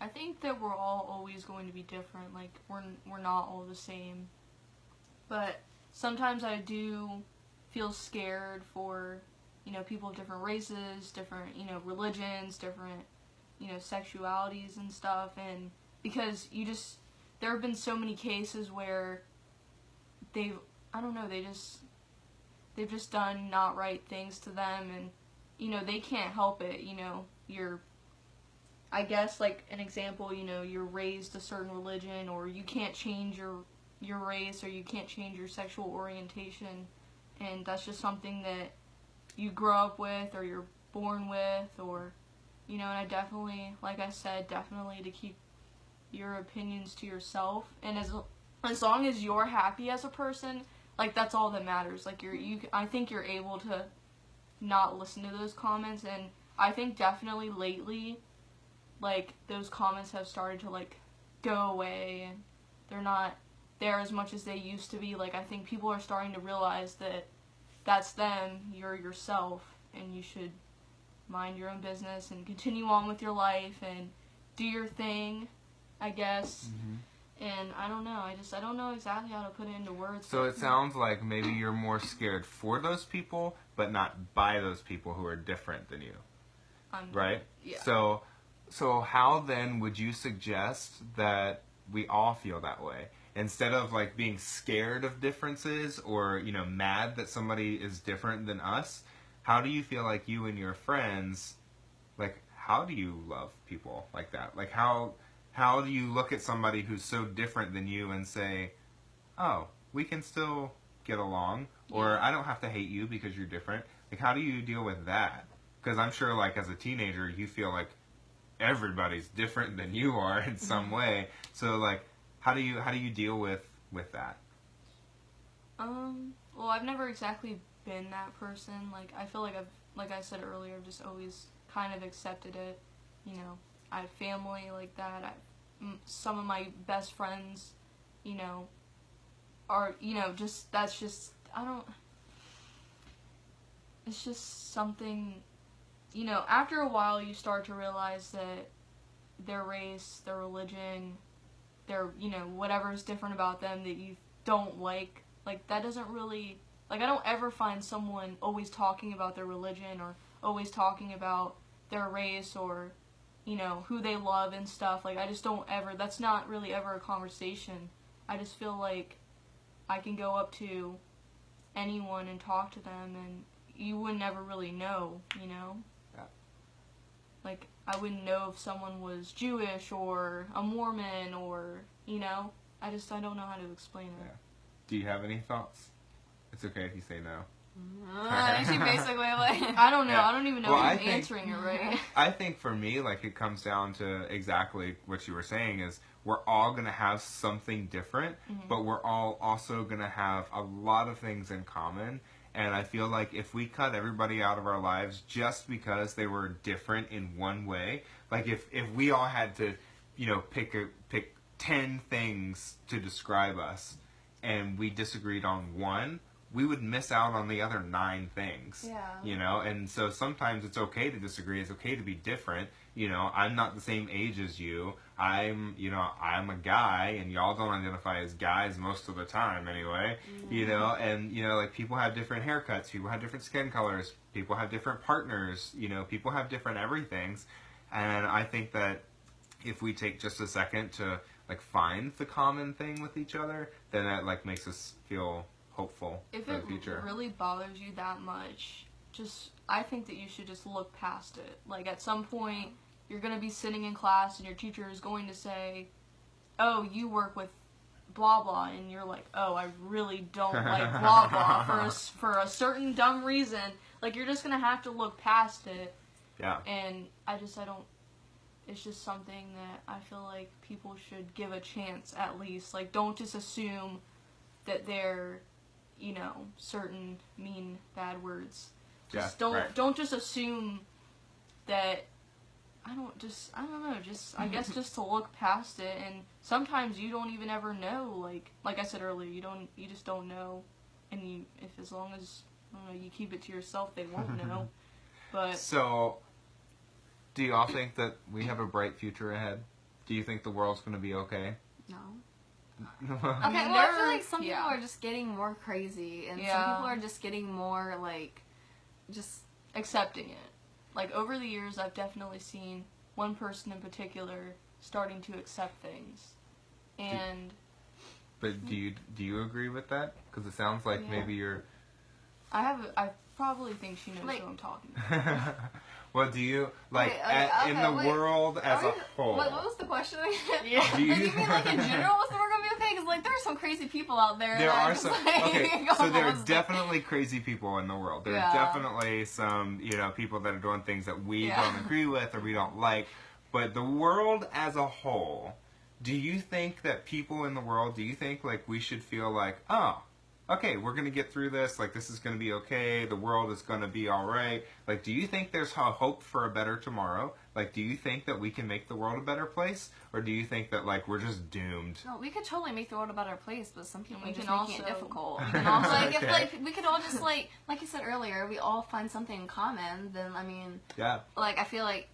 I think that we're all always going to be different. Like, we're not all the same. But sometimes I do feel scared for, you know, people of different races, different, you know, religions, different, you know, sexualities and stuff. And because there have been so many cases where they've just done not right things to them, and, you know, they can't help it. You know, I guess, like, an example, you know, you're raised a certain religion, or you can't change your race, or you can't change your sexual orientation, and that's just something that you grow up with, or you're born with, or, you know, and I definitely, like I said, definitely to keep your opinions to yourself, and as long as you're happy as a person, like, that's all that matters. Like, I think you're able to not listen to those comments, and I think definitely lately, like, those comments have started to, like, go away, and they're not there as much as they used to be. Like, I think people are starting to realize that that's them, you're yourself, and you should mind your own business and continue on with your life and do your thing, I guess. And I don't know, I don't know exactly how to put it into words. So it sounds like maybe you're more scared for those people, but not by those people who are different than you. Right? Yeah. So how then would you suggest that we all feel that way? Instead of, like, being scared of differences, or, you know, mad that somebody is different than us, how do you feel like you and your friends, like, how do you love people like that? Like, how how do you look at somebody who's so different than you and say, oh, we can still get along, or I don't have to hate you because you're different? Like, how do you deal with that? Because I'm sure, like, as a teenager, you feel like everybody's different than you are in some way. So, like, how do you deal with that? Well, I've never exactly been that person. Like, I feel like like I said earlier, I've just always kind of accepted it. You know, I have family like that. Some of my best friends, you know, are, you know, that's just, it's just something, you know, after a while you start to realize that their race, their religion, their, you know, whatever's different about them that you don't like, that doesn't really, like, I don't ever find someone always talking about their religion or always talking about their race or, you know, who they love and stuff. Like, I just don't ever, that's not really ever a conversation. I just feel like I can go up to anyone and talk to them and you would never really know, you know? Yeah. Like, I wouldn't know if someone was Jewish or a Mormon or, you know? I don't know how to explain it. Yeah. Do you have any thoughts? It's okay if you say no. She basically like... I don't know. Yeah. I don't even know Well, if I'm answering it right. I think for me, like, it comes down to exactly what you were saying is we're all going to have something different, but we're all also going to have a lot of things in common. And I feel like if we cut everybody out of our lives just because they were different in one way, like if we all had to, you know, pick 10 things to describe us and we disagreed on one, we would miss out on the other 9 things. Yeah. You know, and so sometimes it's okay to disagree. It's okay to be different. You know, I'm not the same age as you. I'm a guy, and y'all don't identify as guys most of the time anyway. You know, and, you know, like, people have different haircuts. People have different skin colors. People have different partners. You know, people have different everythings. And I think that if we take just a second to, like, find the common thing with each other, then that, like, makes us feel hopeful If for the it future. really bothers you that much, I think that you should just look past it. Like, at some point, you're going to be sitting in class and your teacher is going to say, oh, you work with blah blah, and you're like, oh, I really don't like blah blah for a certain dumb reason. Like, you're just going to have to look past it. Yeah. And it's just something that I feel like people should give a chance at least. Like, don't just assume that they're, you know, certain mean bad words. Just don't just assume that, I don't know, I guess just to look past it. And sometimes you don't even ever know, like I said earlier, you just don't know. And as long as, I don't know, you keep it to yourself, they won't know. But So, do you all think that we have a bright future ahead? Do you think the world's going to be okay? No. Okay, Okay, well, I feel like some people are just getting more crazy, and some people are just getting more, like, just accepting it. Like, over the years, I've definitely seen one person in particular starting to accept things. And... But do you agree with that? Because it sounds like maybe you're... I probably think she knows who I'm talking about. Well, do you, like, in the wait. world as a whole... What was the question again? Yeah. Do you, Like, you mean, like, in general, was the world gonna be okay? Because, like, there are some crazy people out there. There that are just, some... like, Okay, go so there are almost, definitely crazy people in the world. There are definitely some, you know, people that are doing things that we don't agree with or we don't like. But the world as a whole, do you think that people in the world, do you think, like, we should feel like, oh, okay, we're going to get through this, like, this is going to be okay, the world is going to be alright? Like, do you think there's hope for a better tomorrow? Like, do you think that we can make the world a better place? Or do you think that, like, we're just doomed? No, we could totally make the world a better place, but some people We are just can making it also- difficult. we can also- Like, if, like, we could all just, like you said earlier, we all find something in common, then, I mean, Yeah. like, I feel like,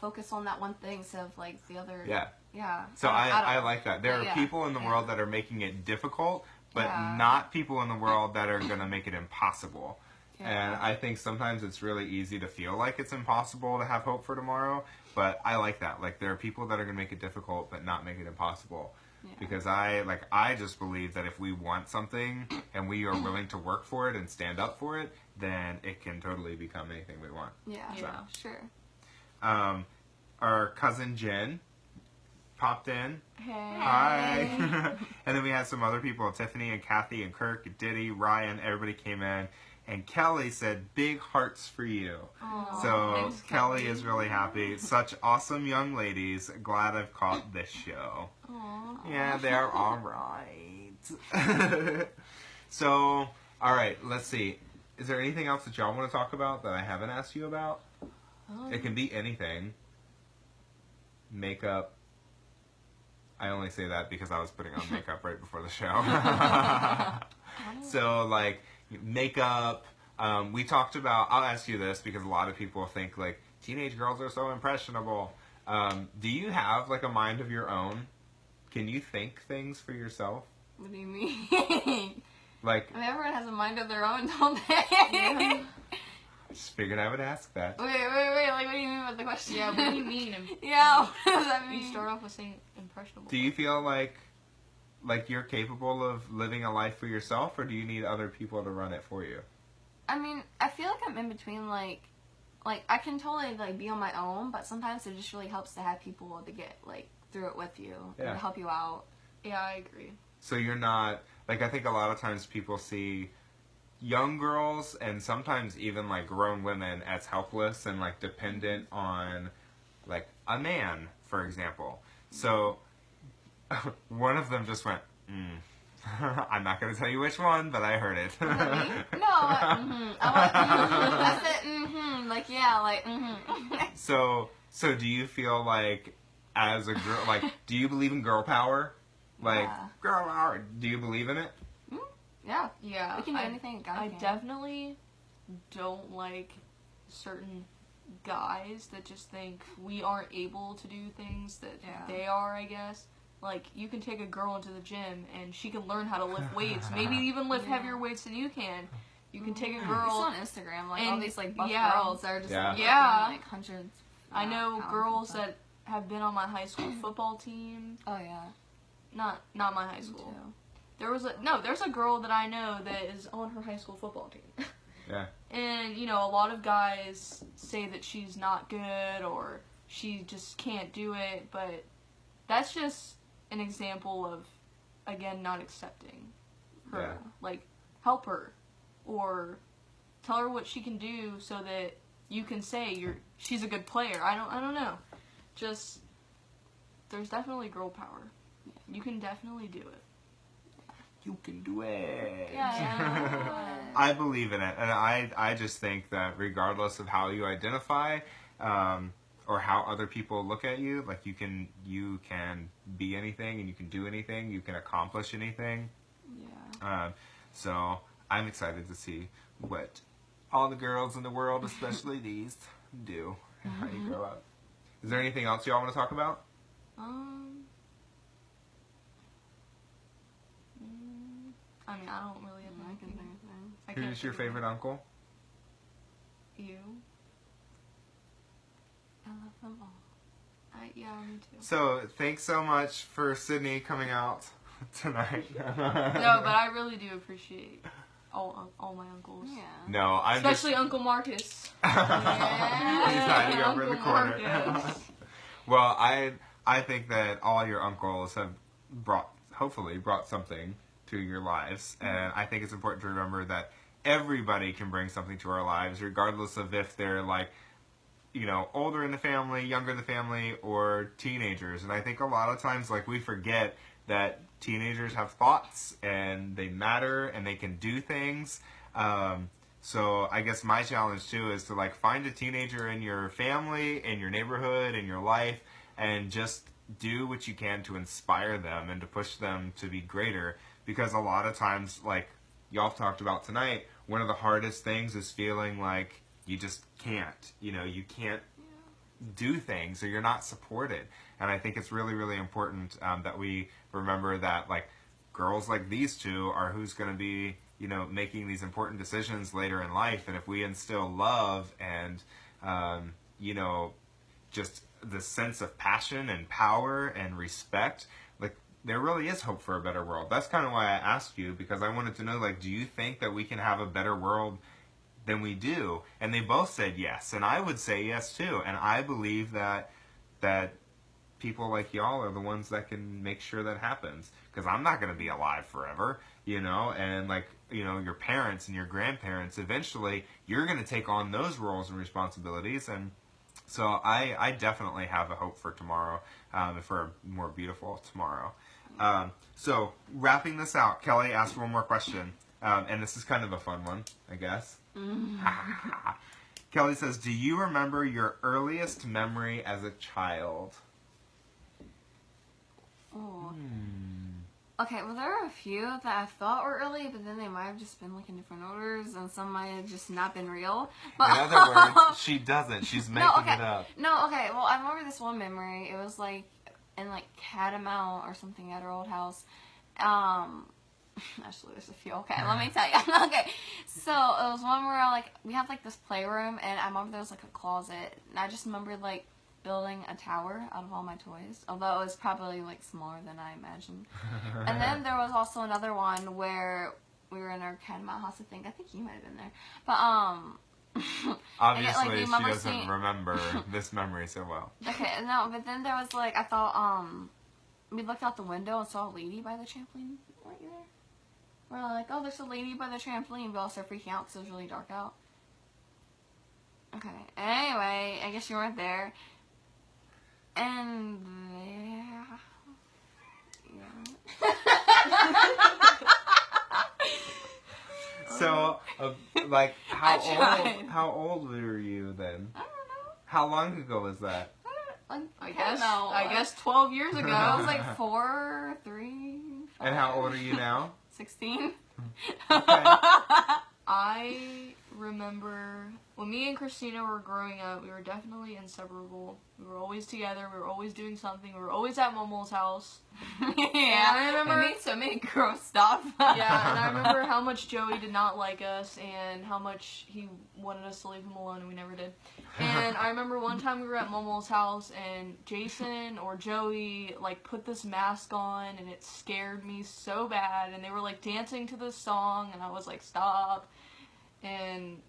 focus on that one thing instead of, like, the other. Yeah. Yeah. So I don't- like that. There are yeah, people in the world that are making it difficult, but Yeah. not people in the world that are going to make it impossible. Yeah. And I think sometimes it's really easy to feel like it's impossible to have hope for tomorrow, but I like that. Like, there are people that are going to make it difficult but not make it impossible. Yeah. Because I just believe that if we want something and we are willing to work for it and stand up for it, then it can totally become anything we want. Yeah, Yeah. sure. Our cousin Jen popped in. Hey. Hi. And then we had some other people, Tiffany and Kathy and Kirk, Diddy, Ryan, everybody came in. And Kelly said, big hearts for you. Aww, so thanks, Kelly Kelly. is really happy. Such awesome young ladies. Glad I've caught this show. Aww. Yeah, they're all right. So, all right, let's see. Is there anything else that y'all want to talk about that I haven't asked you about? It can be anything. Makeup. I only say that because I was putting on makeup right before the show. So, like, makeup. We talked about, I'll ask you this because a lot of people think, like, teenage girls are so impressionable. Do you have, like, a mind of your own? Can you think things for yourself? What do you mean? Like, I mean, everyone has a mind of their own, don't they? I just figured I would ask that. Wait. Like, what do you mean by the question? Yeah, what do you mean? Yeah, what does that mean? You start off with saying impressionable. Do you feel like you're capable of living a life for yourself, or do you need other people to run it for you? I mean, I feel like I'm in between, like I can totally, like, be on my own, but sometimes it just really helps to have people to get, like, through it with you, and to help you out. Yeah, I agree. So you're not, like, I think a lot of times people see young girls and sometimes even, like, grown women as helpless and, like, dependent on, like, a man, for example. So one of them just went, I'm not going to tell you which one, but I heard it. No, I said, like, yeah, like, So do you feel like, as a girl, like, do you believe in girl power? Like, Yeah. girl power, do you believe in it? Yeah. Yeah, We can do anything. God I can. definitely don't like certain guys that just think we aren't able to do things that they are, I guess. Like, you can take a girl into the gym and she can learn how to lift weights, maybe even lift heavier weights than you can. You can take a It's girl. on Instagram, like, all and- these, like, buff yeah. girls that are just, like, Yeah. lifting, like, hundreds. I know pounds girls and stuff. that have been on my high school football team. Oh, yeah. Not my high Me school. too. There's a girl that I know that is on her high school football team. Yeah. And, you know, a lot of guys say that she's not good or she just can't do it, but that's just an example of, again, not accepting her. Yeah. Like, help her or tell her what she can do so that you can say she's a good player. I don't know. Just, there's definitely girl power. You can definitely do it. You can do it. Yeah. I believe in it, and I just think that regardless of how you identify, or how other people look at you, like you can be anything, and you can do anything, you can accomplish anything. Yeah. So I'm excited to see what all the girls in the world, especially these, do and how you grow up. Is there anything else y'all want to talk about? I mean, I don't really have I can anything. think of things. I can't Who's your think of favorite uncle? You? I love them all. Yeah, me too. So thanks so much for Sydney coming out tonight. No, but I really do appreciate all my uncles. Yeah. No, I'm Especially Uncle Marcus. He's hiding over in the Uncle corner. Marcus. Well, I think that all your uncles have hopefully brought something to your lives, and I think it's important to remember that everybody can bring something to our lives, regardless of if they're like, you know, older in the family, younger in the family, or teenagers. And I think a lot of times, like, we forget that teenagers have thoughts and they matter and they can do things. So I guess my challenge too is to, like, find a teenager in your family, in your neighborhood, in your life, and just do what you can to inspire them and to push them to be greater. Because a lot of times, like y'all talked about tonight, one of the hardest things is feeling like you just can't. You know, you can't do things or you're not supported. And I think it's really, really important that we remember that, like, girls like these two are who's going to be, you know, making these important decisions later in life. And if we instill love and, you know, just the sense of passion and power and respect, like, there really is hope for a better world. That's kind of why I asked you, because I wanted to know, like, do you think that we can have a better world than we do? And they both said yes, and I would say yes too. And I believe that people like y'all are the ones that can make sure that happens. Because I'm not going to be alive forever, you know, and like, you know, your parents and your grandparents, eventually you're going to take on those roles and responsibilities. And so I definitely have a hope for tomorrow, for a more beautiful tomorrow. So wrapping this out, Kelly asked one more question. And this is kind of a fun one, I guess. Kelly says, do you remember your earliest memory as a child? Oh. Okay, well, there are a few that I thought were early, but then they might have just been like in different orders, and some might have just not been real. But in other words, she doesn't. She's making it up. No, okay. Well, I remember this one memory. It was like in like Catamount or something at our old house. Actually, there's a few. Okay, let me tell you. Okay, so it was one where we had like this playroom, and I remember there was like a closet, and I just remember like building a tower out of all my toys, although it was probably like smaller than I imagined. And then there was also another one where we were in our Catamount house. I think you might have been there, but obviously she doesn't remember this memory so well. Okay, no, but then there was like, I thought we looked out the window and saw a lady by the trampoline. Weren't you there? We're like, oh, there's a lady by the trampoline. We all started freaking out because it was really dark out. Okay. Anyway, I guess you weren't there. And So, like, how old were you then? I don't know. How long ago was that? I guess 12 years ago. I was like 4, 3, 5. And how old are you now? 16. Okay. I remember when me and Kristina were growing up, we were definitely inseparable. We were always together. We were always doing something. We were always at Momo's house. Yeah, I remember. We made so many gross stuff. Yeah, and I remember how much Joey did not like us and how much he wanted us to leave him alone, and we never did. And I remember one time we were at Momo's house, and Jason or Joey like put this mask on, and it scared me so bad. And they were like dancing to this song, and I was like, stop. And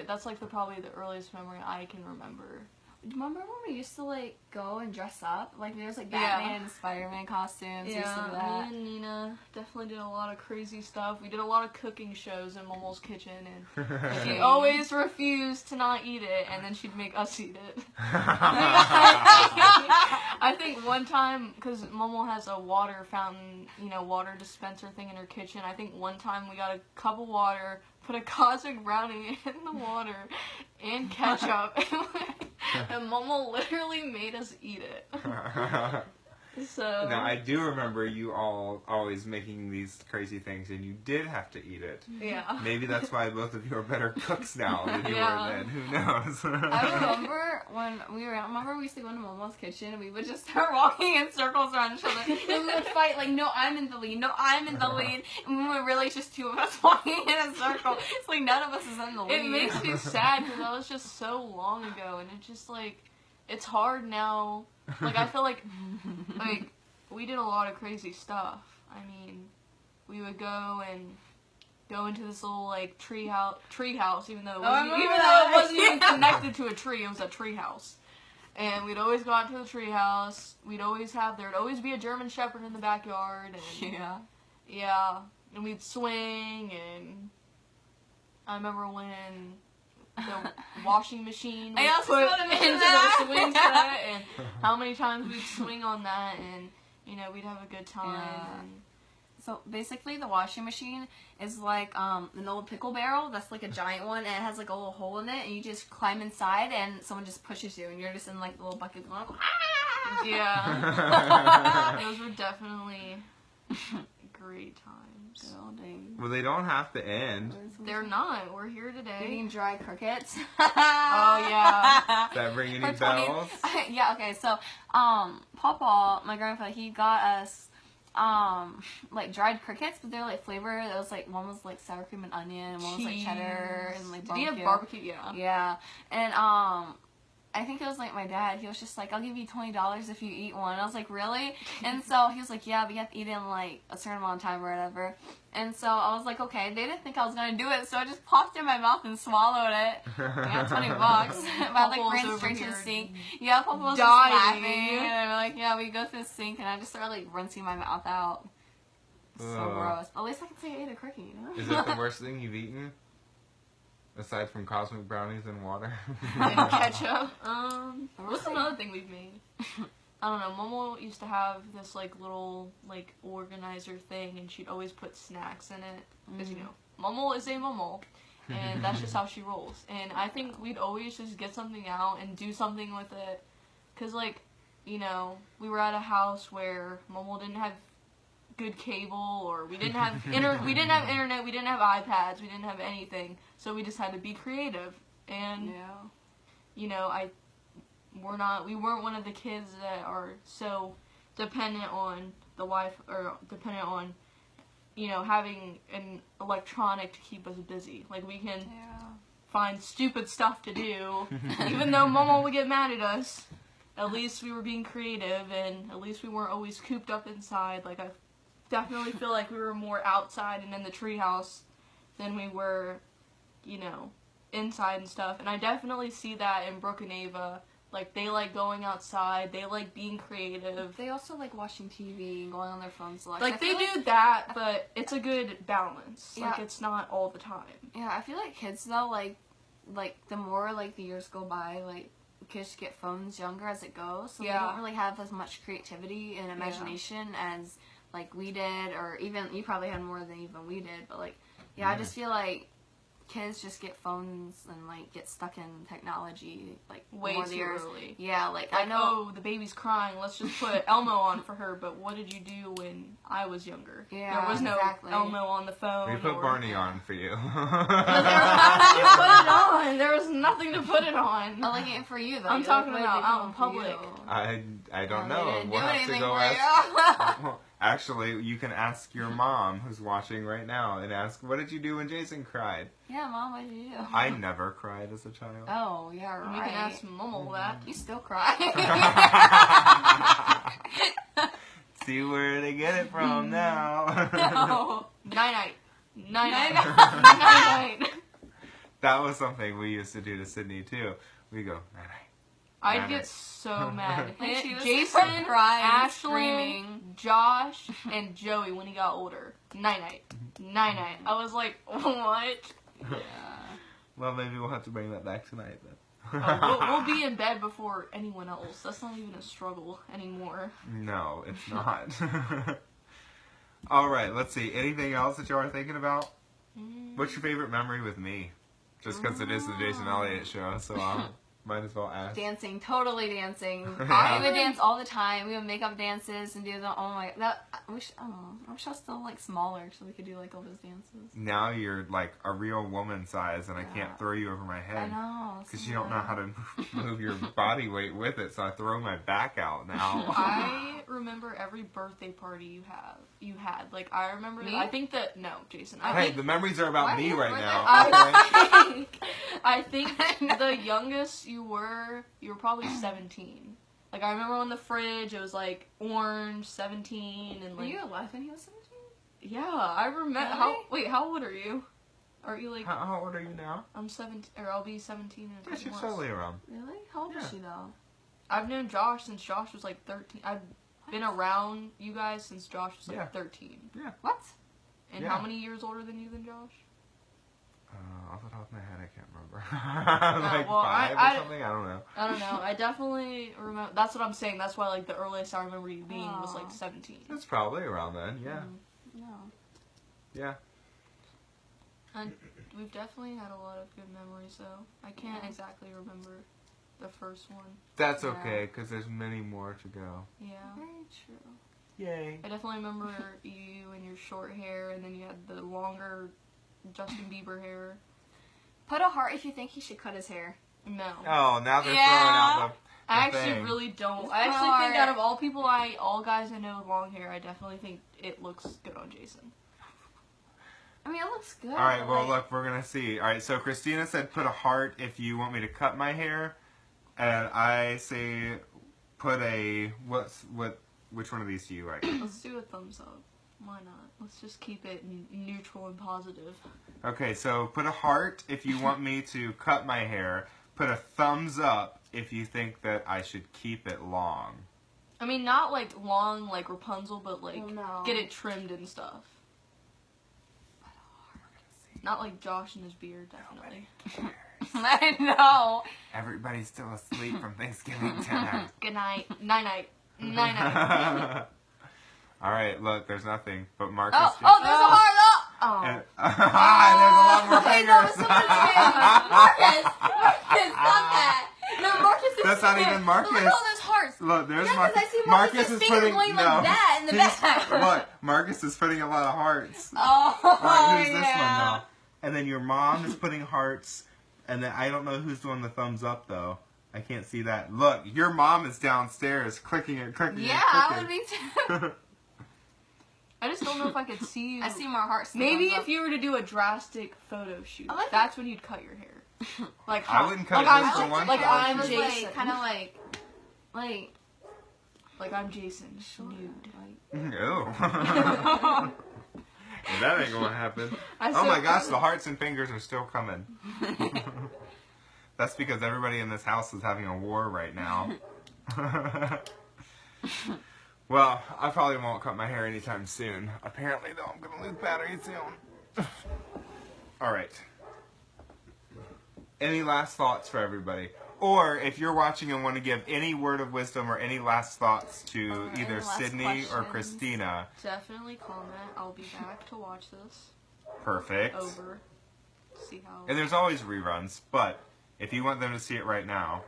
that's like probably the earliest memory I can remember. Remember when we used to like go and dress up? Like there was like Batman and Spider-Man costumes. We used to do that. Me and Nina definitely did a lot of crazy stuff. We did a lot of cooking shows in Momo's kitchen, and she always refused to not eat it, and then she'd make us eat it. I think one time, because Momo has a water fountain, water dispenser thing in her kitchen, I think one time we got a cup of water, put a cosmic brownie in the water, and ketchup, and Momo literally made us eat it. So now I do remember you all always making these crazy things, and you did have to eat it. Yeah. Maybe that's why both of you are better cooks now than you were then. Who knows? I remember when we used to go into Momo's kitchen, and we would just start walking in circles around each other, and we would fight like, no, I'm in the lead, no, I'm in the lead, and we were really just two of us walking in a circle. It's like none of us is in the lead. It makes me sad because that was just so long ago, and it just like, it's hard now. Like, I feel like we did a lot of crazy stuff. I mean, we would go into this little, like, tree house, even though it wasn't even connected to a tree, it was a tree house. And we'd always go out to the tree house. There'd always be a German Shepherd in the backyard. And, yeah. And we'd swing, and I remember when the washing machine was put into the swing set, and how many times we'd swing on that, and we'd have a good time. Yeah. So basically, the washing machine is like an old pickle barrel that's like a giant one, and it has like a little hole in it, and you just climb inside, and someone just pushes you, and you're just in like the little bucket going, ah! Yeah. Those were definitely great times. Well, they don't have to end. They're not. We're here today. Eating dry crickets. Oh, yeah. Does that ring any bells? Yeah, okay, so, Papa, my grandpa, he got us, like, dried crickets, but they're, like, flavored. It was, like, one was, like, sour cream and onion, and one was, like, cheddar and, like, barbecue. Did he have barbecue? Yeah. Yeah. And, I think it was like my dad. He was just like, I'll give you $20 if you eat one. I was like, really? And so he was like, yeah, but you have to eat it in like a certain amount of time or whatever. And so I was like, okay. They didn't think I was gonna do it, so I just popped it in my mouth and swallowed it. I got $20. But I like ran straight to the sink. Yeah, Papa was just laughing. And we're like, yeah, we go to the sink, and I just started like rinsing my mouth out. So gross. But at least I can say I ate a cookie, you know? Is it the worst thing you've eaten? Aside from cosmic brownies and water? And ketchup. What's another thing we've made? I don't know. Momo used to have this like little like organizer thing, and she'd always put snacks in it. Because you know, Momo is a Momo, and that's just how she rolls. And I think we'd always just get something out and do something with it. Cause like, you know, we were at a house where Momo didn't have good cable, or we didn't have internet, we didn't have iPads, we didn't have anything, so we just had to be creative. And you know, we weren't one of the kids that are so dependent on the Wi-Fi, or dependent on, you know, having an electronic to keep us busy. Like, we can find stupid stuff to do, even though Momo would get mad at us. At least we were being creative, and at least we weren't always cooped up inside. Like, I definitely feel like we were more outside and in the treehouse than we were, you know, inside and stuff. And I definitely see that in Brooke and Ava. Like, they like going outside, they like being creative. They also like watching TV and going on their phones a lot. Like, they do that, but it's a good balance. Yeah. Like, it's not all the time. Yeah, I feel like kids, though, like the more, like, the years go by, like, kids get phones younger as it goes, so they don't really have as much creativity and imagination as, like, we did, or even, you probably had more than even we did, but, like, I just feel like kids just get phones and, like, get stuck in technology, like, way more too years. early. Yeah, like, I I know. know the baby's crying, let's just put Elmo on for her, but what did you do when I was younger? Yeah, there was no exactly. Elmo on the phone. We put Barney on for you. How did you put it on? There was nothing to put it on. I like it for you, though. I'm You talking like about they out put in it public. for you. I don't They know. didn't We'll do have to anything go for ask. you. Actually, you can ask your mom, who's watching right now, and ask, what did you do when Jason cried? Yeah, Mom, what did you do? I never cried as a child. Oh, yeah, right. We can ask Momo that. You still cry. See where they get it from now. No. Night-night. Night-night. Night-night. Night-night. That was something we used to do to Sydney, too. We go, night-night. I'd get so mad. Like, she was Jason, crying, Ashlyn, screaming. Josh, and Joey when he got older. Night-night. Night-night. I was like, what? Yeah. Well, maybe we'll have to bring that back tonight, then. We'll be in bed before anyone else. That's not even a struggle anymore. No, it's not. All right, let's see. Anything else that you are thinking about? What's your favorite memory with me? Just because it is the Jason Elliott show, so I might as well ask. Dancing, totally dancing. I would dance all the time. We would make up dances and do the, oh my, that, I wish I was still, like, smaller so we could do, like, all those dances. Now you're like a real woman size, and I can't throw you over my I head. know. Because you don't know how to move your body weight with it, so I throw my back out now. I remember every birthday party you had. Like, I remember, Me? I think that, no, Jason. Hey, the memories are about Why me you right birthday now. I think the youngest you were probably 17. Like, I remember on the fridge, it was, like, orange, 17, and, Were like... you alive when he was 17? Yeah, I remember... Really? How old are you? Are you, like... How old are you now? I'm 17, or I'll be 17 in a Yes, couple you're months. totally around. Really? How old is she, though? I've known Josh since Josh was, like, 13. I've been around you guys since Josh was, like, 13. What? And Yeah. how many years older than you than Josh? Off the top of my head, I can't remember. Like well, 5 or something? I don't know. I don't know. I definitely remember. That's what I'm saying. That's why, like, the earliest I remember you being was, like, 17. It's probably around then, yeah. No. Yeah. And we've definitely had a lot of good memories, though. I can't exactly remember the first one. That's okay, because there's many more to go. Yeah. Very true. Yay. I definitely remember you and your short hair, and then you had the longer Justin Bieber hair. Put a heart if you think he should cut his hair. No. Oh, now they're Yeah. throwing out the I actually thing. really don't. It's I actually think hard. out of all people, all guys I know with long hair, I definitely think it looks good on Jason. I mean, it looks good. Alright, but, well, like, look, we're going to see. Alright, so Kristina said put a heart if you want me to cut my hair. And I say put a which one of these do you like? Let's do a thumbs up. Why not? Let's just keep it neutral and positive. Okay, so put a heart if you want me to cut my hair. Put a thumbs up if you think that I should keep it long. I mean, not like long like Rapunzel, but like no. get it trimmed and stuff. Not like Josh and his beard, definitely. I know. Everybody's still asleep from Thanksgiving dinner. Good night. Night-night. Night-night. All right, look, there's nothing. But Marcus. Oh, there's a heart. Oh. And, there's a lot more Hey, no, fingers. Marcus, stop that. No, Marcus is That's not even Marcus. Look at all those hearts. Look, there's Yeah, 'cause Marcus. I see Marcus' is finger putting going like that in the back. Look, Marcus is putting a lot of hearts. Oh, Alright, who's yeah. this one now? And then your mom is putting hearts. And then I don't know who's doing the thumbs up though. I can't see that. Look, your mom is downstairs clicking it, clicking it, Yeah, clicking. I would be too. I just don't know if I could see you. I see more hearts. Maybe if you were to do a drastic photo shoot, I like that's when you'd cut your hair. Like I wouldn't cut like it just I'm, for one like photo I'm shoot. Jason. Like, kind of like. Like I'm Jason, nude. Ew. That ain't gonna happen. I Oh my said- gosh, the hearts and fingers are still coming. That's because everybody in this house is having a war right now. Well, I probably won't cut my hair anytime soon. Apparently, though, I'm gonna lose battery soon. Alright. Any last thoughts for everybody? Or if you're watching and want to give any word of wisdom or any last thoughts to any either last Sydney or questions? Kristina, Definitely comment. I'll be back to watch this perfect. over. See how. And there's always reruns, but if you want them to see it right now.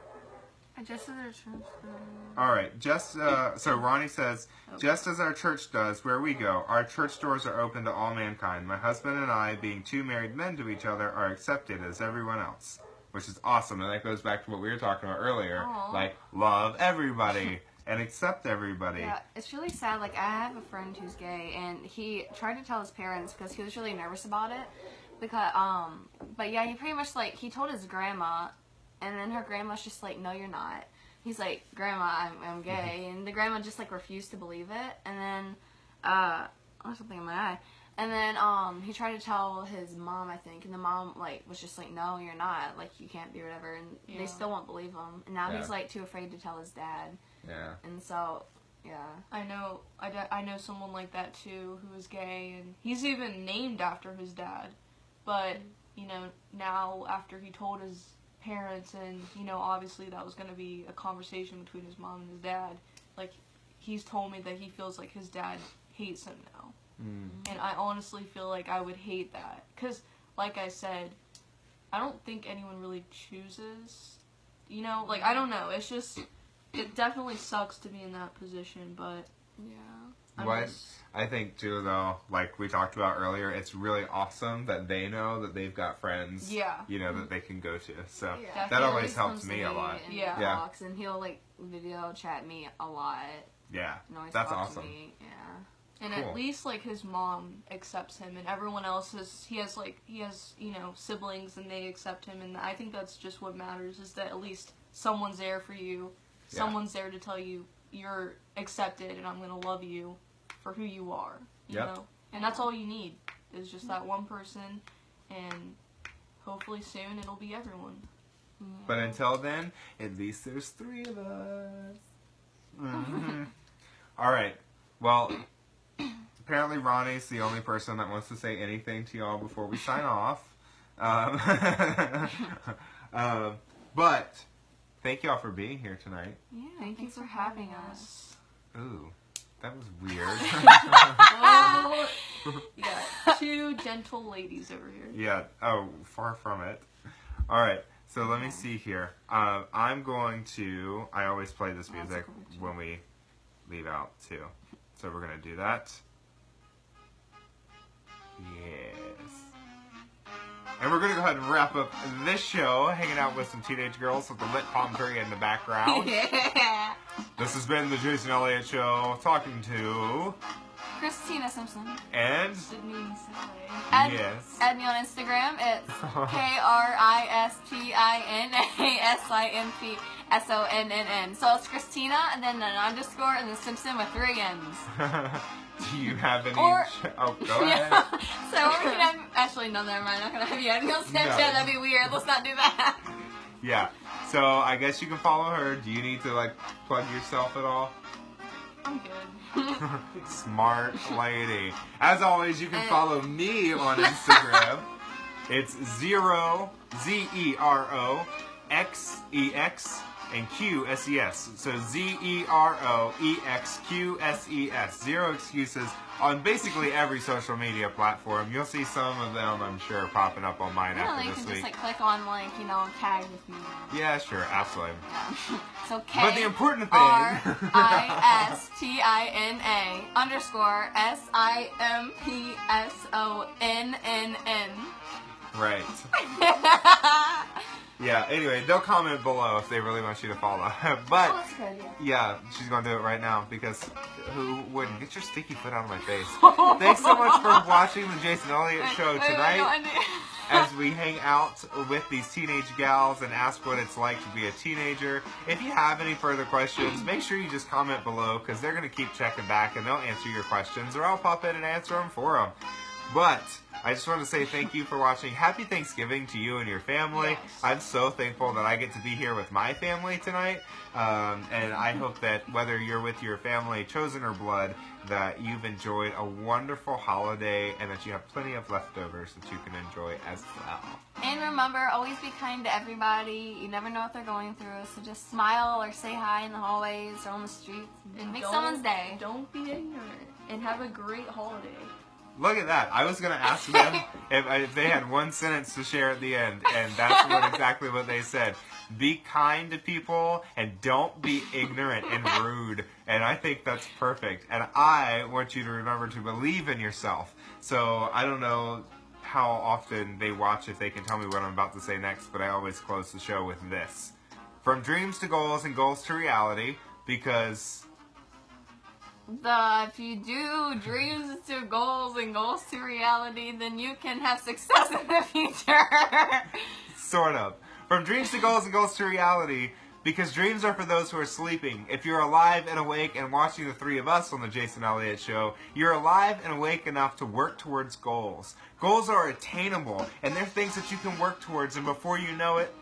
I just said there's. Alright, so Ronnie says, just as our church does, where we go, our church doors are open to all mankind. My husband and I, being two married men to each other, are accepted as everyone else. Which is awesome, and that goes back to what we were talking about earlier. Aww. Like, love everybody and accept everybody. Yeah, it's really sad. Like, I have a friend who's gay, and he tried to tell his parents because he was really nervous about it. Because, but yeah, he pretty much, like, he told his grandma, and then her grandma's just like, no, you're not. He's like, Grandma, I'm gay, and the grandma just, like, refused to believe it, and then, there's something in my eye. And then, he tried to tell his mom, I think, and the mom, like, was just like, no, you're not, like, you can't be whatever, and they still won't believe him, and now he's, like, too afraid to tell his dad. Yeah. And so, yeah. I know someone like that too who is gay, and he's even named after his dad. But you know, now after he told his parents, and you know, obviously that was going to be a conversation between his mom and his dad. Like, he's told me that he feels like his dad hates him now, and I honestly feel like I would hate that, because, like I said, I don't think anyone really chooses. You know, like, I don't know. It's just. It definitely sucks to be in that position, but Yeah. I think too, though, like we talked about earlier, it's really awesome that they know that they've got friends, you know, that they can go to. So Yeah. that He always helps comes me to a lot. And Yeah. talks, and he'll like video chat me a lot. Yeah, And always that's talk awesome. To me. Yeah. and Cool. at least like his mom accepts him, and everyone else he has you know, siblings, and they accept him, and I think that's just what matters, is that at least someone's there for you. Someone's there to tell you you're accepted, and I'm gonna love you for who you are. You know, and that's all you need is just that one person, and hopefully soon it'll be everyone. But until then, at least there's 3 of us. All right. Well, apparently Ronnie's the only person that wants to say anything to y'all before we sign off. But thank y'all for being here tonight. Yeah. Thank you for having us. Ooh, that was weird. Oh, you got 2 gentle ladies over here. Yeah. Oh, far from it. All right. So let me see here. I'm going to. I always play this music when we leave out too. So we're gonna do that. Yes. And we're gonna go ahead and wrap up this show, hanging out with some teenage girls with the lit palm tree in the background. Yeah. This has been the Jason Elliott Show, talking to Kristina Simpson. and Sydney and Sally. yes. Add me on Instagram. It's KRISTINASIMP SONNN. So it's Kristina and then an underscore and then Simpson with 3 N's. Do you have any? Or- Oh, go ahead. So we can have, actually, no, never mind. I'm not going to have you add me on Snapchat. No. That'd be weird. Let's not do that. Yeah. So I guess you can follow her. Do you need to like plug yourself at all? I'm good. Smart lady. As always, you can follow me on Instagram. It's Zero ZEROXEX and QSES. So ZEROEXQSES. Zero excuses on basically every social media platform. You'll see some of them, I'm sure, popping up on mine You after you this can week. just like click on like, tag with me. Yeah, sure, absolutely. Yeah. So But the important thing. KRISTINA underscore SIMPSONNN. Right. Yeah, anyway, they'll comment below if they really want you to follow. But, Oh, that's good, yeah, she's going to do it right now because who wouldn't? Get your sticky foot out of my face. Thanks so much for watching the Jason Elliott Show tonight as we hang out with these teenage gals and ask what it's like to be a teenager. If you have any further questions, make sure you just comment below because they're going to keep checking back and they'll answer your questions or I'll pop in and answer them for them. But I just want to say thank you for watching. Happy Thanksgiving to you and your family. Yes. I'm so thankful that I get to be here with my family tonight. And I hope that whether you're with your family, chosen or blood, that you've enjoyed a wonderful holiday and that you have plenty of leftovers that you can enjoy as well. And remember, always be kind to everybody. You never know what they're going through, so just smile or say hi in the hallways or on the streets. And make someone's day. Don't be ignorant. And have a great holiday. Look at that. I was going to ask them if they had one sentence to share at the end, and that's exactly what they said. Be kind to people, and don't be ignorant and rude. And I think that's perfect. And I want you to remember to believe in yourself. So I don't know how often they watch if they can tell me what I'm about to say next, but I always close the show with this. From dreams to goals and goals to reality, because... If you do dreams to goals and goals to reality, then you can have success in the future. Sort of. From dreams to goals and goals to reality, because dreams are for those who are sleeping. If you're alive and awake and watching the three of us on the Jason Elliott Show, you're alive and awake enough to work towards goals. Goals are attainable, and they're things that you can work towards, and before you know it,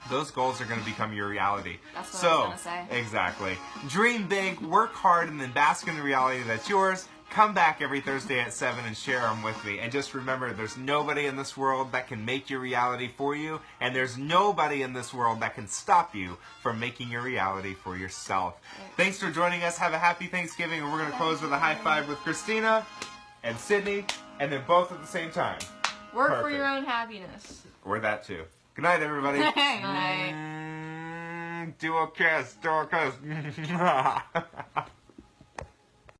those goals are going to become your reality. That's what I was going to say. Exactly. Dream big, work hard, and then bask in the reality that's yours. Come back every Thursday at 7 and share them with me. And just remember, there's nobody in this world that can make your reality for you, and there's nobody in this world that can stop you from making your reality for yourself. Thanks for joining us. Have a happy Thanksgiving, and we're going to close with a high five with Kristina and Sydney, and then both at the same time. Work for Perfect. your own happiness. Or that too. Good night, everybody. Good night. Do a kiss.